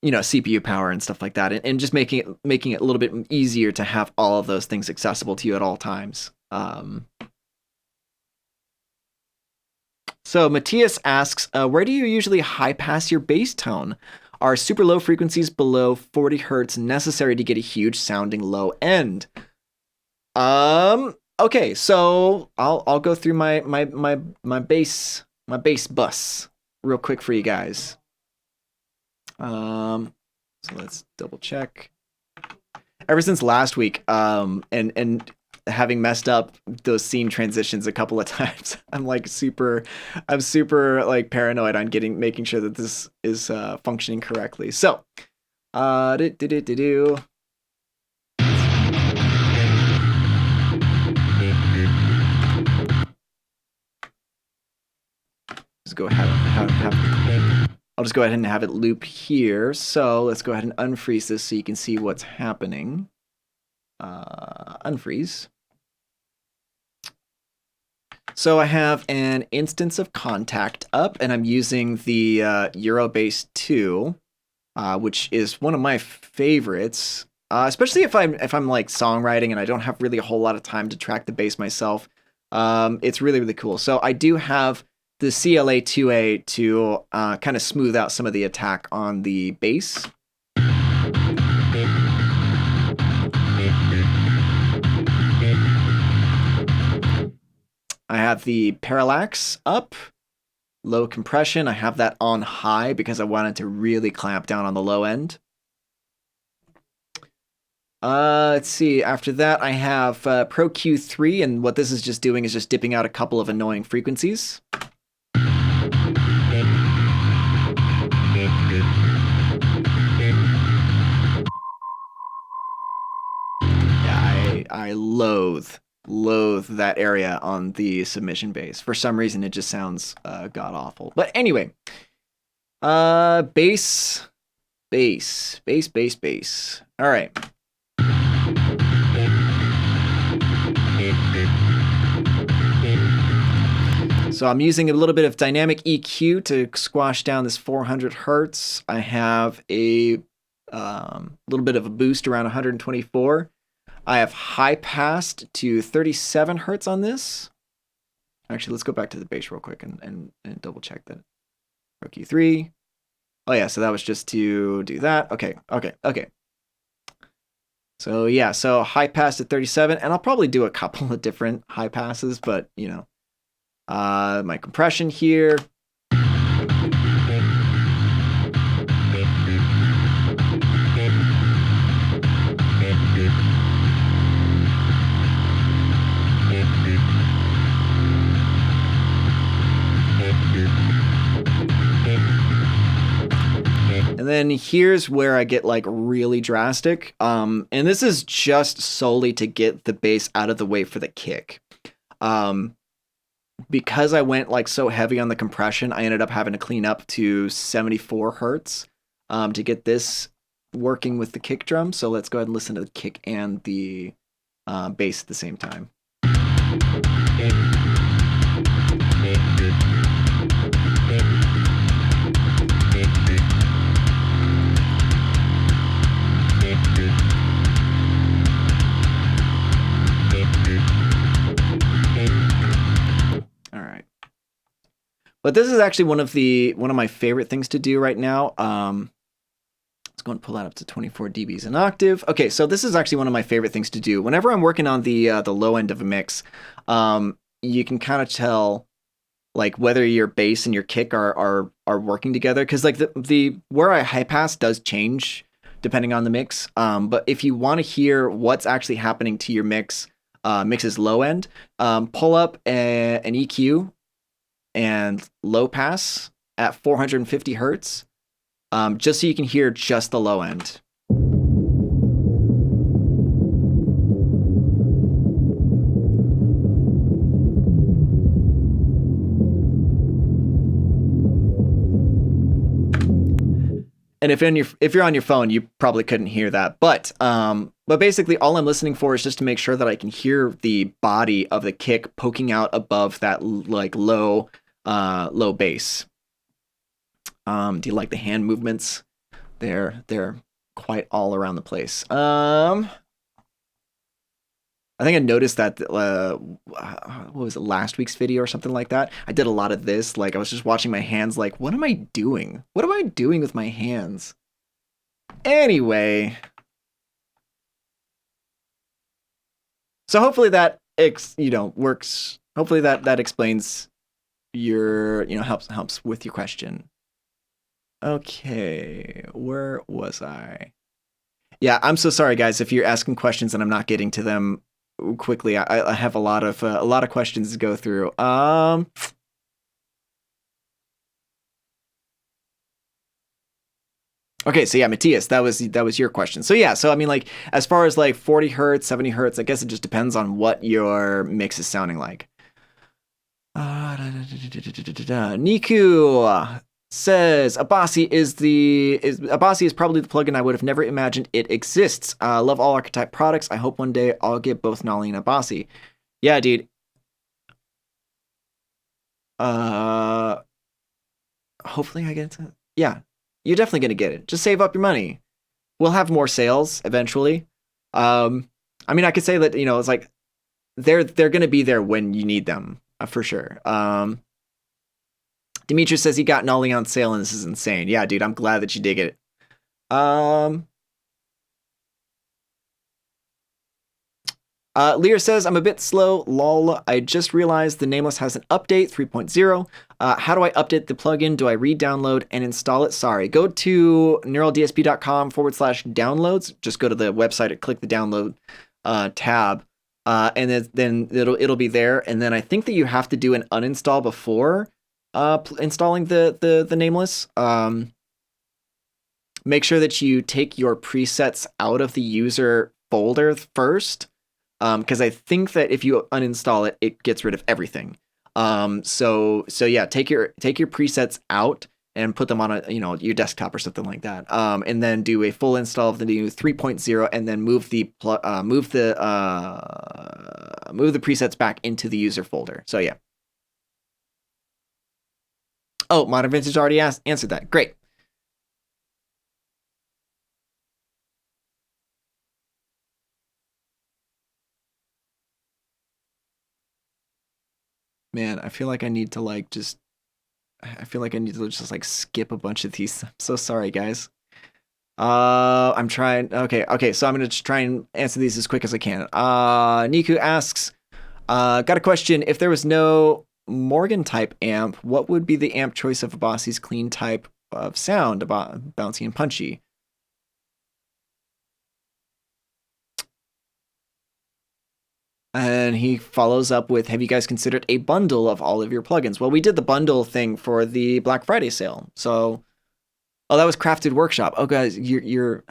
A: CPU power and stuff like that, and just making it a little bit easier to have all of those things accessible to you at all times. So Matthias asks, where do you usually high pass your bass tone? Are super low frequencies below 40 hertz necessary to get a huge sounding low end? Okay, so I'll go through my bass bus real quick for you guys. So let's double check. Ever since last week, and having messed up those scene transitions a couple of times, I'm super like paranoid on making sure that this is functioning correctly. So, Let's go ahead and have I'll just go ahead and have it loop here. So let's go ahead and unfreeze this so you can see what's happening. Unfreeze. So I have an instance of Contact up, and I'm using the Eurobass 2, which is one of my favorites, especially if I'm like songwriting and I don't have really a whole lot of time to track the bass myself. It's really, really cool. So I do have the CLA2A to kind of smooth out some of the attack on the bass. have the parallax up, low compression. I have that on high because I wanted to really clamp down on the low end. Let's see. After that, I have Pro Q3, and what this is just doing is just dipping out a couple of annoying frequencies. Yeah, I loathe that area on the submission bass. For some reason, it just sounds god awful. But anyway, bass. All right. So I'm using a little bit of dynamic EQ to squash down this 400 hertz. I have a little bit of a boost around 124. I have high passed to 37 hertz on this. Actually, let's go back to the bass real quick and double check that. Pro Q3. Oh yeah, so that was just to do that. Okay. So yeah, so high pass at 37, and I'll probably do a couple of different high passes, but you know, my compression here. And then here's where I get like really drastic. And this is just solely to get the bass out of the way for the kick. Because I went like so heavy on the compression, I ended up having to clean up to 74 hertz to get this working with the kick drum. So let's go ahead and listen to the kick and the bass at the same time. But this is actually one of my favorite things to do right now. Let's go and pull that up to 24 dBs an octave. Okay, so this is actually one of my favorite things to do. Whenever I'm working on the low end of a mix, you can kind of tell like whether your bass and your kick are working together, because like the where I high pass does change depending on the mix. But if you want to hear what's actually happening to your mix's low end, pull up an EQ and low pass at 450 hertz, just so you can hear just the low end. And if you're on your phone, you probably couldn't hear that. But basically all I'm listening for is just to make sure that I can hear the body of the kick poking out above that like low bass. Do you like the hand movements? They're quite all around the place. I think I noticed that what was it, last week's video or something like that? I did a lot of this. Like I was just watching my hands like, what am I doing? What am I doing with my hands? Anyway. So hopefully that works. Hopefully that explains your, helps with your question. Okay, where was I? Yeah, I'm so sorry guys if you're asking questions and I'm not getting to them quickly. I have a lot of questions to go through. Okay, so yeah, Matthias, that was your question. So yeah, so I mean, like as far as like 40 hertz, 70 hertz, I guess it just depends on what your mix is sounding like. Niku says Abbasi is probably the plugin I would have never imagined it exists. Love all Archetype products. I hope one day I'll get both Nolly and Abbasi. Yeah, dude. Hopefully I get it. Yeah, you're definitely gonna get it. Just save up your money. We'll have more sales eventually. I mean, I could say that it's like they're gonna be there when you need them for sure. Demetrius says he got Nolly on sale and this is insane. Yeah, dude, I'm glad that you dig it. Lear says, I'm a bit slow, lol. I just realized the Nameless has an update, 3.0. How do I update the plugin? Do I re-download and install it? Sorry. Go to neuraldsp.com/downloads. Just go to the website and click the download tab. And then it'll be there. And then I think that you have to do an uninstall before installing the Nameless. Make sure that you take your presets out of the user folder first. Because I think that if you uninstall it, it gets rid of everything. So yeah, take your presets out and put them on your desktop or something like that. And then do a full install of the new 3.0, and then move the presets back into the user folder. So yeah. Oh, Modern Vintage already answered that. Great. Man, I feel like I need to just skip a bunch of these. I'm so sorry, guys. I'm trying. Okay. So I'm gonna just try and answer these as quick as I can. Niku asks, got a question. If there was no Morgan type amp, what would be the amp choice of Abasi's clean type of sound, about bouncy and punchy? And he follows up with, have you guys considered a bundle of all of your plugins? Well, we did the bundle thing for the Black Friday sale. So, that was Crafted Workshop. Oh, guys, you're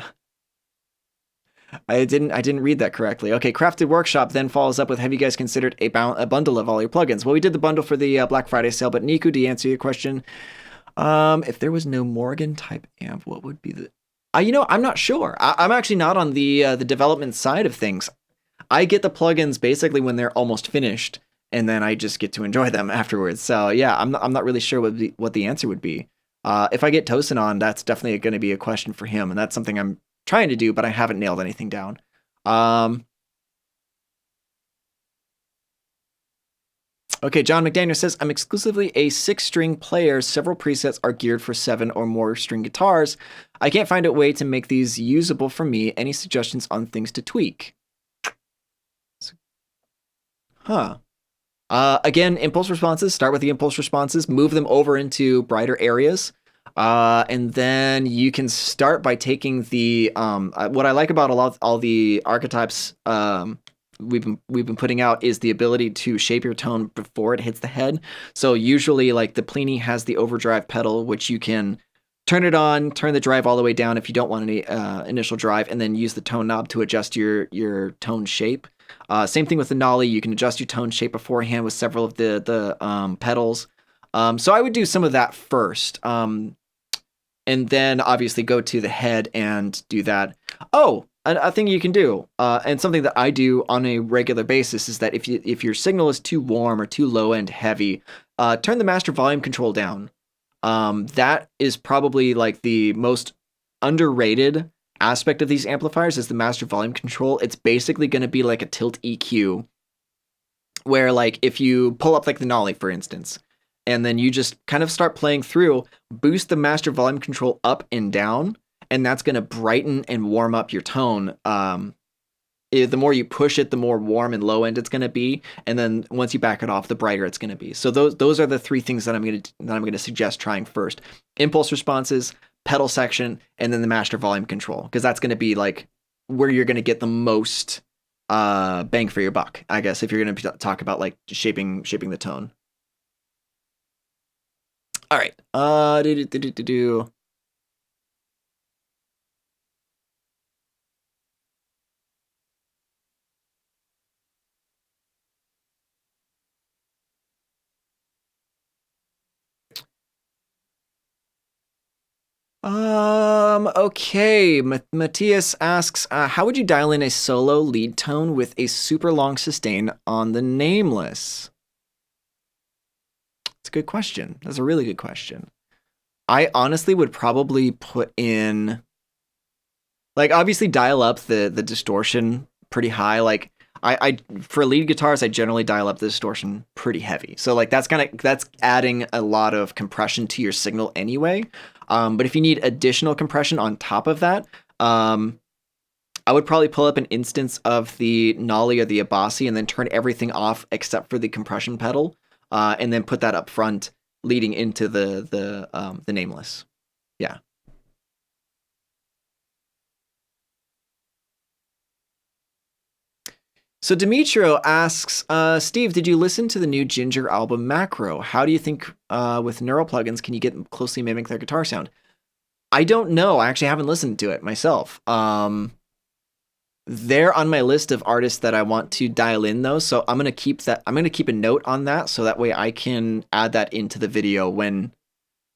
A: I didn't read that correctly. Okay, Crafted Workshop then follows up with, have you guys considered a bundle of all your plugins? Well, we did the bundle for the Black Friday sale, but Niku, to answer your question, if there was no Morgan type amp, what would be the... I'm not sure. I'm actually not on the development side of things. I get the plugins basically when they're almost finished, and then I just get to enjoy them afterwards. So yeah, I'm not really sure what the answer would be. If I get Tosin on, that's definitely going to be a question for him, and that's something I'm trying to do, but I haven't nailed anything down. Okay, John McDaniel says, I'm exclusively a 6-string player. Several presets are geared for 7 or more string guitars. I can't find a way to make these usable for me. Any suggestions on things to tweak? Huh. Again, impulse responses. Start with the impulse responses. Move them over into brighter areas. And then you can start by taking the what I like about all the archetypes we've been putting out is the ability to shape your tone before it hits the head. So usually, like, the Plini has the overdrive pedal, which you can turn it on, turn the drive all the way down if you don't want any initial drive, and then use the tone knob to adjust your tone shape. Same thing with the Nolly. You can adjust your tone shape beforehand with several of the pedals. So I would do some of that first. And then obviously go to the head and do that. Oh, a thing you can do, and something that I do on a regular basis, is that if your signal is too warm or too low end heavy, turn the master volume control down. That is probably like the most underrated aspect of these amplifiers, is the master volume control. It's basically going to be like a tilt EQ, where, like, if you pull up like the Nolly, for instance, and then you just kind of start playing through, boost the master volume control up and down, and that's going to brighten and warm up your tone. The more you push it, the more warm and low end it's going to be, and then once you back it off, the brighter it's going to be. So those are the 3 things that I'm going to suggest trying first: impulse responses, pedal section, and then the master volume control, because that's going to be like where you're going to get the most bang for your buck, I guess, if you're going to talk about like shaping the tone. All right. Okay. Matthias asks, how would you dial in a solo lead tone with a super long sustain on the Nameless? That's a good question. That's a really good question. I honestly would probably put in, like, obviously dial up the distortion pretty high. Like, I for lead guitars, I generally dial up the distortion pretty heavy. So like that's adding a lot of compression to your signal anyway. But if you need additional compression on top of that, I would probably pull up an instance of the Nolly or the Abasi and then turn everything off except for the compression pedal, and then put that up front, leading into the nameless. Yeah. So Demetrio asks, Steve, did you listen to the new Ginger album Macro? How do you think with neural plugins can you get them closely mimic their guitar sound? I don't know. I actually haven't listened to it myself. They're on my list of artists that I want to dial in though, so I'm gonna keep that. I'm gonna keep a note on that so that way I can add that into the video when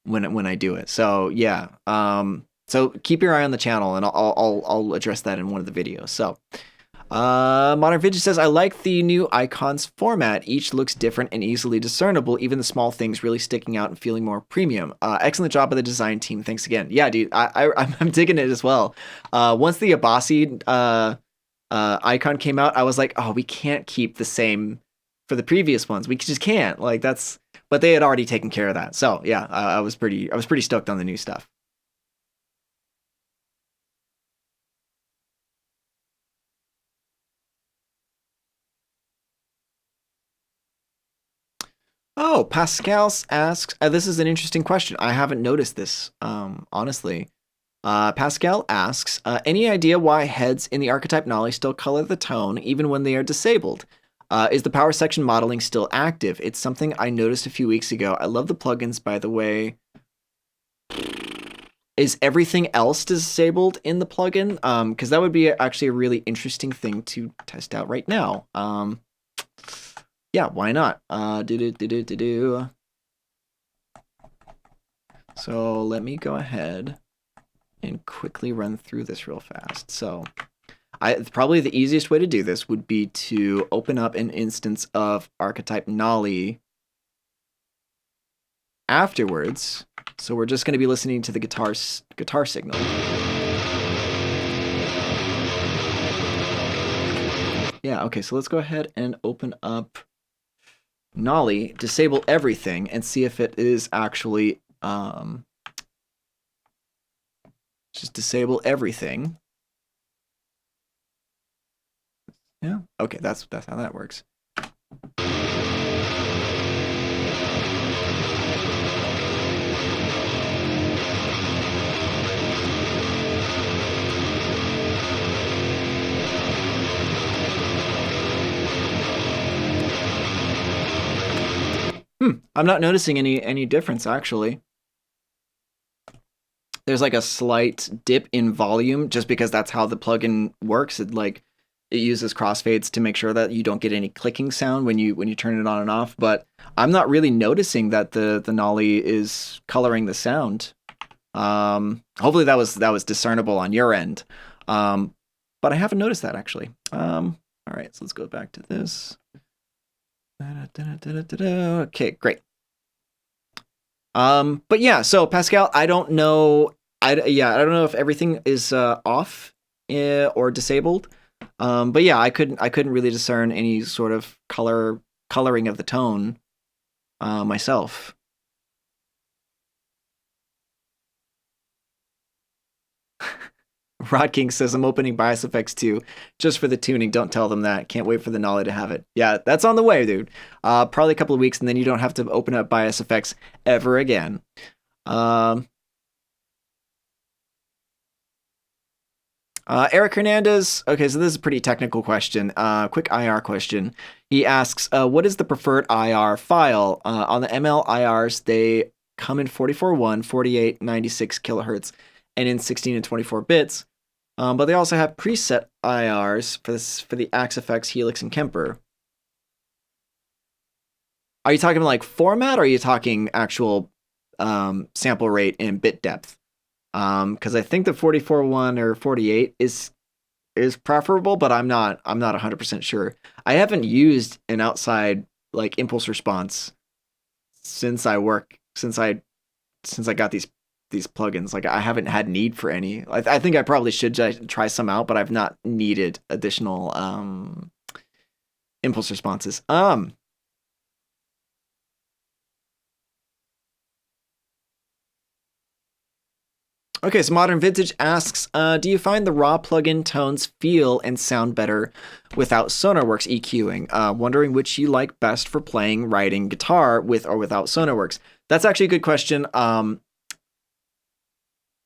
A: I do it. So yeah. So keep your eye on the channel, and I'll address that in one of the videos. So. Modern Fidget says, I like the new icons format. Each looks different and easily discernible, even the small things really sticking out and feeling more premium. Excellent job by the design team. Thanks again. Yeah, dude, I'm digging it as well. Once the Abasi icon came out, I was like, oh, we can't keep the same for the previous ones. We just can't. Like that's, but they had already taken care of that. So yeah, I was pretty stoked on the new stuff. Oh, Pascal asks, this is an interesting question. I haven't noticed this, honestly. Pascal asks, any idea why heads in the Archetype Nolly still color the tone even when they are disabled? Is the power section modeling still active? It's something I noticed a few weeks ago. I love the plugins, by the way. Is everything else disabled in the plugin? Because that would be actually a really interesting thing to test out right now. Yeah, why not? So let me go ahead and quickly run through this real fast. So probably the easiest way to do this would be to open up an instance of Archetype Nolly afterwards. So we're just going to be listening to the guitar signal. Yeah, okay, so let's go ahead and open up Nolly, disable everything, and see if it is actually just disable everything. Yeah, okay, that's how that works. I'm not noticing any difference actually. There's like a slight dip in volume just because that's how the plugin works. It uses crossfades to make sure that you don't get any clicking sound when you turn it on and off. But I'm not really noticing that the Nolly is coloring the sound. Hopefully that was discernible on your end. But I haven't noticed that actually. All right, so let's go back to this. Okay, great. But yeah, so Pascal, I don't know. I don't know if everything is off or disabled. But yeah, I couldn't really discern any sort of coloring of the tone myself. Rod King says, I'm opening Bias Effects too, just for the tuning. Don't tell them that. Can't wait for the Nolly to have it. Yeah, that's on the way, dude. Probably a couple of weeks, and then you don't have to open up Bias Effects ever again. Eric Hernandez. Okay, so this is a pretty technical question. Quick IR question. He asks, what is the preferred IR file? On the ML IRs, they come in 44.1, 48, 96 kilohertz, and in 16 and 24 bits. But they also have preset IRs for the Axe FX, Helix, and Kemper. Are you talking like format, or are you talking actual sample rate and bit depth? Because I think the 44.1 or 48 is preferable, but I'm not 100% sure. I haven't used an outside like impulse response since I got these plugins. Like I haven't had need for any. I think I probably should try some out, but I've not needed additional impulse responses. Okay, so Modern Vintage asks, do you find the raw plugin tones feel and sound better without SonarWorks EQing? Wondering which you like best for playing, writing guitar with or without SonarWorks. That's actually a good question.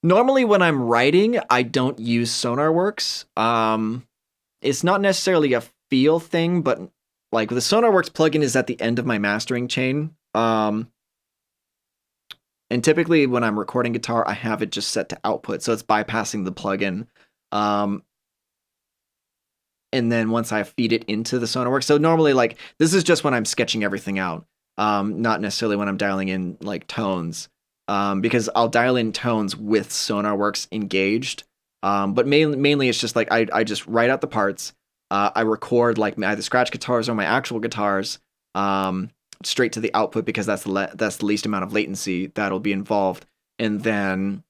A: Normally when I'm writing, I don't use SonarWorks. It's not necessarily a feel thing, but like the SonarWorks plugin is at the end of my mastering chain. And typically when I'm recording guitar, I have it just set to output. So it's bypassing the plugin. And then once I feed it into the SonarWorks. So normally like this is just when I'm sketching everything out. Not necessarily when I'm dialing in like tones. Because I'll dial in tones with SonarWorks engaged. But mainly it's just like I just write out the parts. I record like either scratch guitars or my actual guitars. Straight to the output because that's the least amount of latency that'll be involved, and then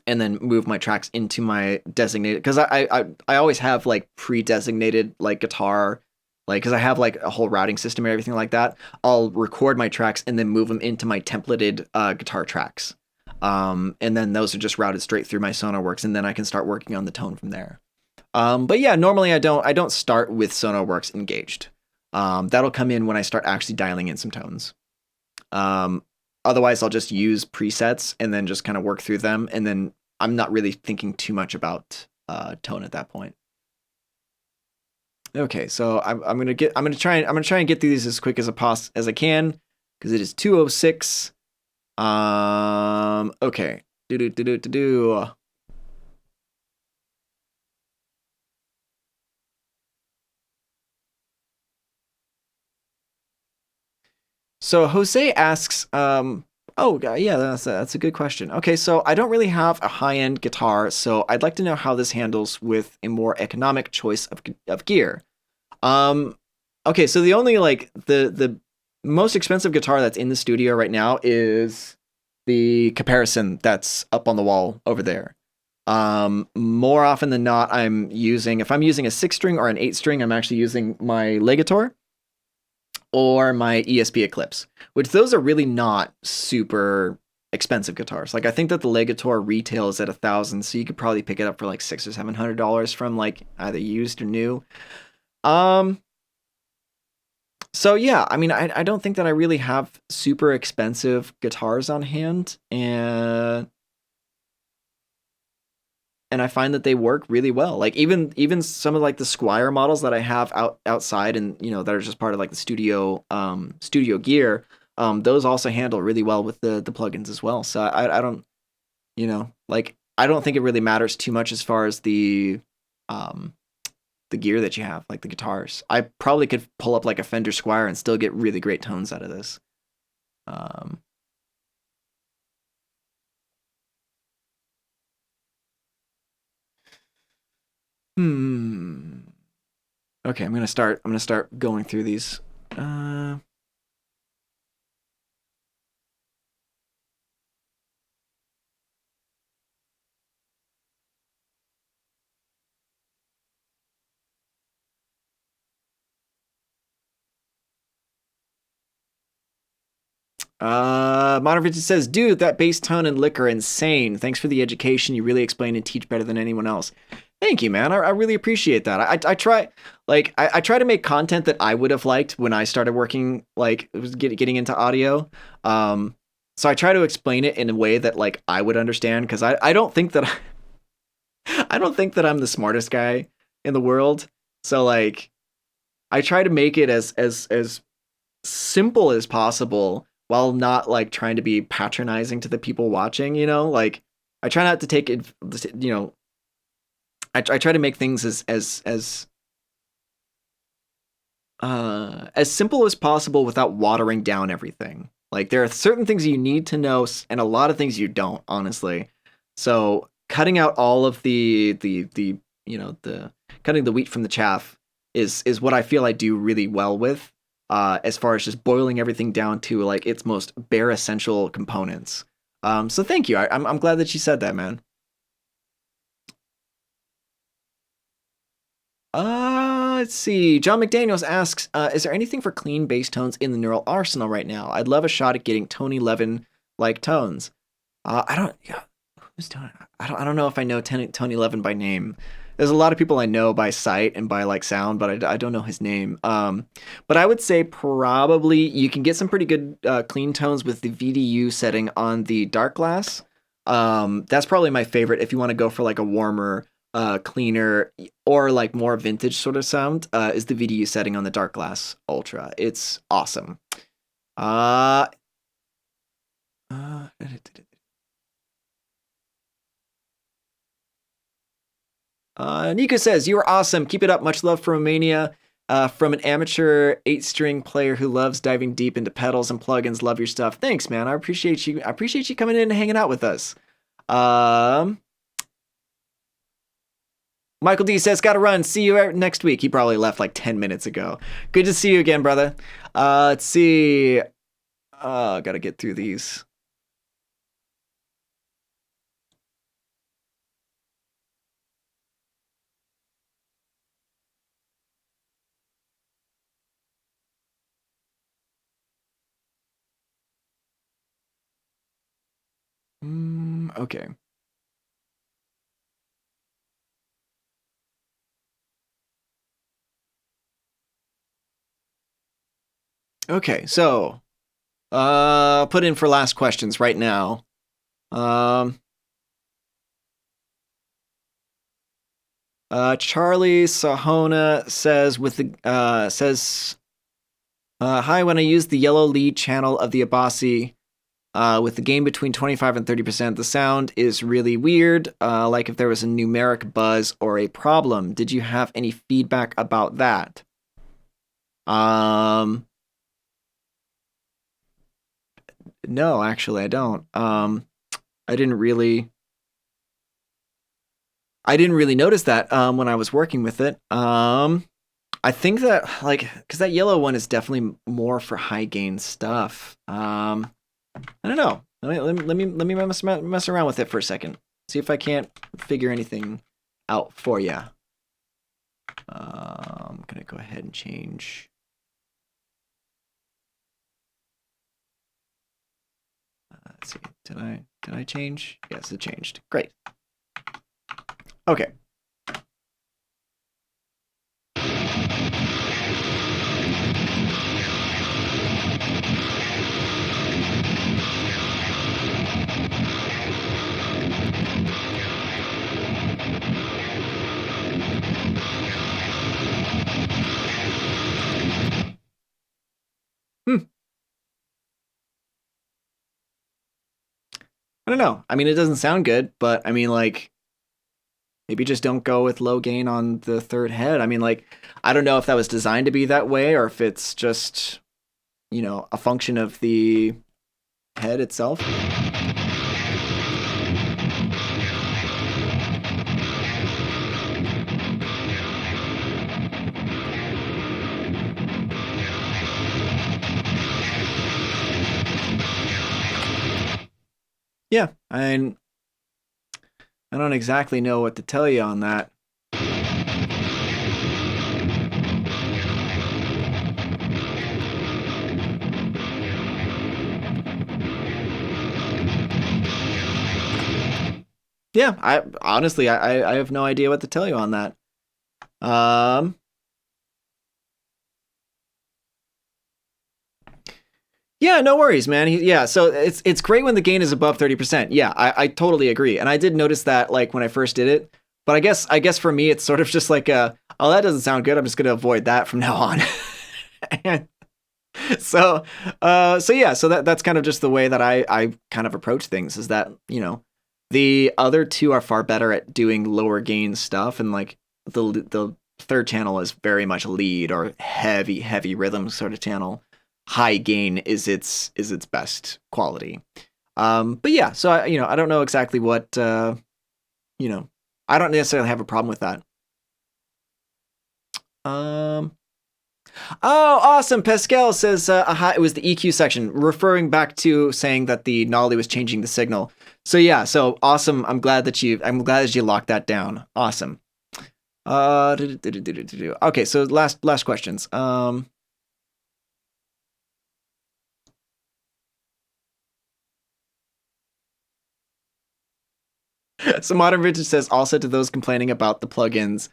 A: move my tracks into my designated, because I always have like pre-designated like guitar, like because I have like a whole routing system and everything like that. I'll record my tracks and then move them into my templated guitar tracks, and then those are just routed straight through my SonarWorks, and then I can start working on the tone from there. But yeah, normally I don't start with SonarWorks engaged. That'll come in when I start actually dialing in some tones. Otherwise, I'll just use presets and then just kind of work through them, and then I'm not really thinking too much about tone at that point. Okay, so I'm gonna try and get through these as quick as I can because it is 2:06. Okay. Do. So Jose asks, oh yeah, that's a good question. Okay, so I don't really have a high-end guitar, so I'd like to know how this handles with a more economic choice of gear. Okay, so the only like the most expensive guitar that's in the studio right now is the comparison that's up on the wall over there. More often than not, if I'm using a 6-string or an 8-string, I'm actually using my Legator or my ESP Eclipse, which those are really not super expensive guitars. Like I think that the Legator retails at $1,000, so you could probably pick it up for like $600 or $700 from like either used or new. So yeah, I mean, I don't think that I really have super expensive guitars on hand, and I find that they work really well. Like even some of like the Squire models that I have outside, and that are just part of like the studio gear. Those also handle really well with the plugins as well. So I don't like I don't think it really matters too much as far as the gear that you have, like the guitars. I probably could pull up like a Fender Squire and still get really great tones out of this. Okay, I'm gonna start going through these. Modern Vintage says, dude, that bass tone and lick are insane. Thanks for the education. You really explain and teach better than anyone else. Thank you, man. I really appreciate that. I try, like, I try to make content that I would have liked when I started working, like, getting into audio. So I try to explain it in a way that, like, I would understand, because I don't think that I don't think that I'm the smartest guy in the world. So, like, I try to make it as simple as possible while not like trying to be patronizing to the people watching, like I try not to take it, I try to make things as simple as possible without watering down everything. Like there are certain things you need to know and a lot of things you don't, honestly. So cutting out all of the cutting the wheat from the chaff is what I feel I do really well with. As far as just boiling everything down to like its most bare essential components. So thank you. I'm glad that you said that, man. Let's see. John McDaniels asks, is there anything for clean bass tones in the neural arsenal right now? I'd love a shot at getting Tony Levin like tones. I don't. Yeah. who's Tony? I don't know if I know Tony Levin by name. There's a lot of people I know by sight and by like sound, but I don't know his name. But I would say probably you can get some pretty good clean tones with the VDU setting on the dark glass. That's probably my favorite if you want to go for like a warmer, cleaner, or like more vintage sort of sound. Is the VDU setting on the dark glass Ultra? It's awesome. Nico says, "You are awesome. Keep it up. Much love from Romania. From an amateur 8-string player who loves diving deep into pedals and plugins. Love your stuff. Thanks, man. I appreciate you. I appreciate you coming in and hanging out with us." Michael D says, "Gotta run. See you next week." He probably left like 10 minutes ago. Good to see you again, brother. Let's see. Gotta get through these. Okay. Okay, so put in for last questions right now. Charlie Sahona says hi, when I use the yellow lead channel of the Abasi with the gain between 25 and 30%, the sound is really weird, like if there was a numeric buzz or a problem. Did you have any feedback about that? No, actually, I don't. I didn't really notice that when I was working with it. I think that like because that yellow one is definitely more for high gain stuff. I don't know. Let me mess around with it for a second. See if I can't figure anything out for you. I'm gonna go ahead and change. Let's see. Did I change? Yes, it changed. Great. Okay. I don't know. I mean, it doesn't sound good, but I mean, like, maybe just don't go with low gain on the third head. I mean, like, I don't know if that was designed to be that way or if it's just, you know, a function of the head itself. Yeah, I don't exactly know what to tell you on that. Yeah, I honestly I have no idea what to tell you on that. Yeah, no worries, man. Yeah, so it's great when the gain is above 30%. Yeah, I totally agree. And I did notice that like when I first did it. But I guess for me it's sort of just like oh, that doesn't sound good. I'm just gonna avoid that from now on. And so yeah, so that's kind of just the way that I kind of approach things is that, you know, the other two are far better at doing lower gain stuff, and like the third channel is very much lead or heavy rhythm sort of channel. High gain is its best quality. But yeah, so you know, I don't know exactly what you know, I don't necessarily have a problem with that. Oh, awesome. Pascal says it was the EQ section, referring back to saying that the Nolly was changing the signal. So yeah, so awesome. I'm glad that you locked that down. Awesome. Okay, so last questions. So Modern Vintage says, also to those complaining about the plugins,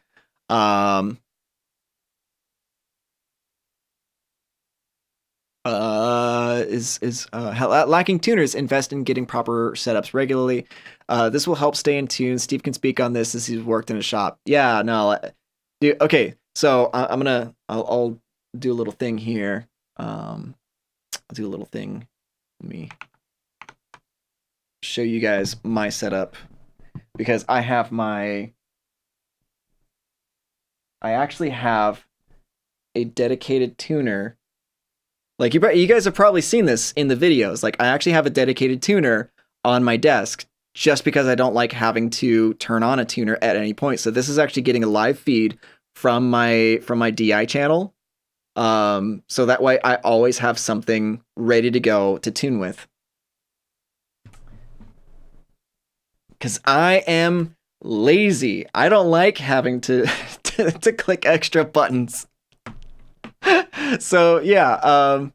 A: lacking tuners, invest in getting proper setups regularly. This will help stay in tune. Steve can speak on this as he's worked in a shop. Yeah, no, dude. Okay, so I'll do a little thing here. I'll do a little thing. Let me show you guys my setup because I actually have a dedicated tuner. Like you guys have probably seen this in the videos. Like I actually have a dedicated tuner on my desk just because I don't like having to turn on a tuner at any point. So this is actually getting a live feed from my DI channel. So that way I always have something ready to go to tune with. Cause I am lazy. I don't like having to to click extra buttons. So yeah,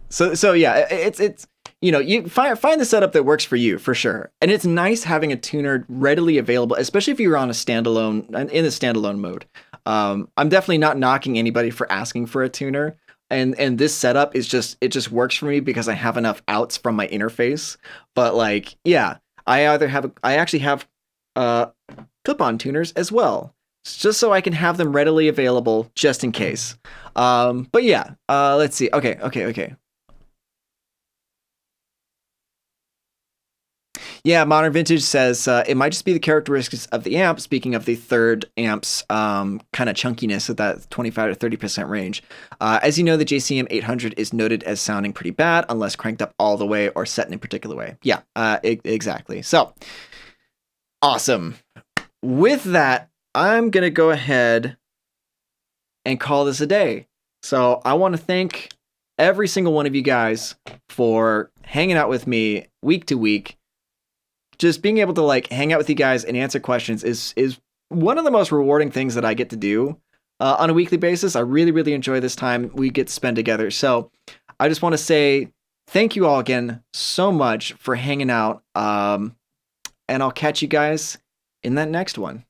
A: so yeah, it's you find the setup that works for you for sure, and it's nice having a tuner readily available, especially if you're on a standalone in the standalone mode. I'm definitely not knocking anybody for asking for a tuner, and this setup is it just works for me because I have enough outs from my interface. But like, yeah, I actually have clip-on tuners as well, just so I can have them readily available just in case. But yeah, let's see. Okay. Yeah, Modern Vintage says it might just be the characteristics of the amp. Speaking of the third amp's kind of chunkiness at that 25 to 30% range. As you know, the JCM 800 is noted as sounding pretty bad unless cranked up all the way or set in a particular way. Yeah, exactly. So, awesome. With that, I'm going to go ahead and call this a day. So I want to thank every single one of you guys for hanging out with me week to week. Just being able to like hang out with you guys and answer questions is one of the most rewarding things that I get to do on a weekly basis. I really enjoy this time we get to spend together. So I just want to say thank you all again so much for hanging out. And I'll catch you guys in that next one.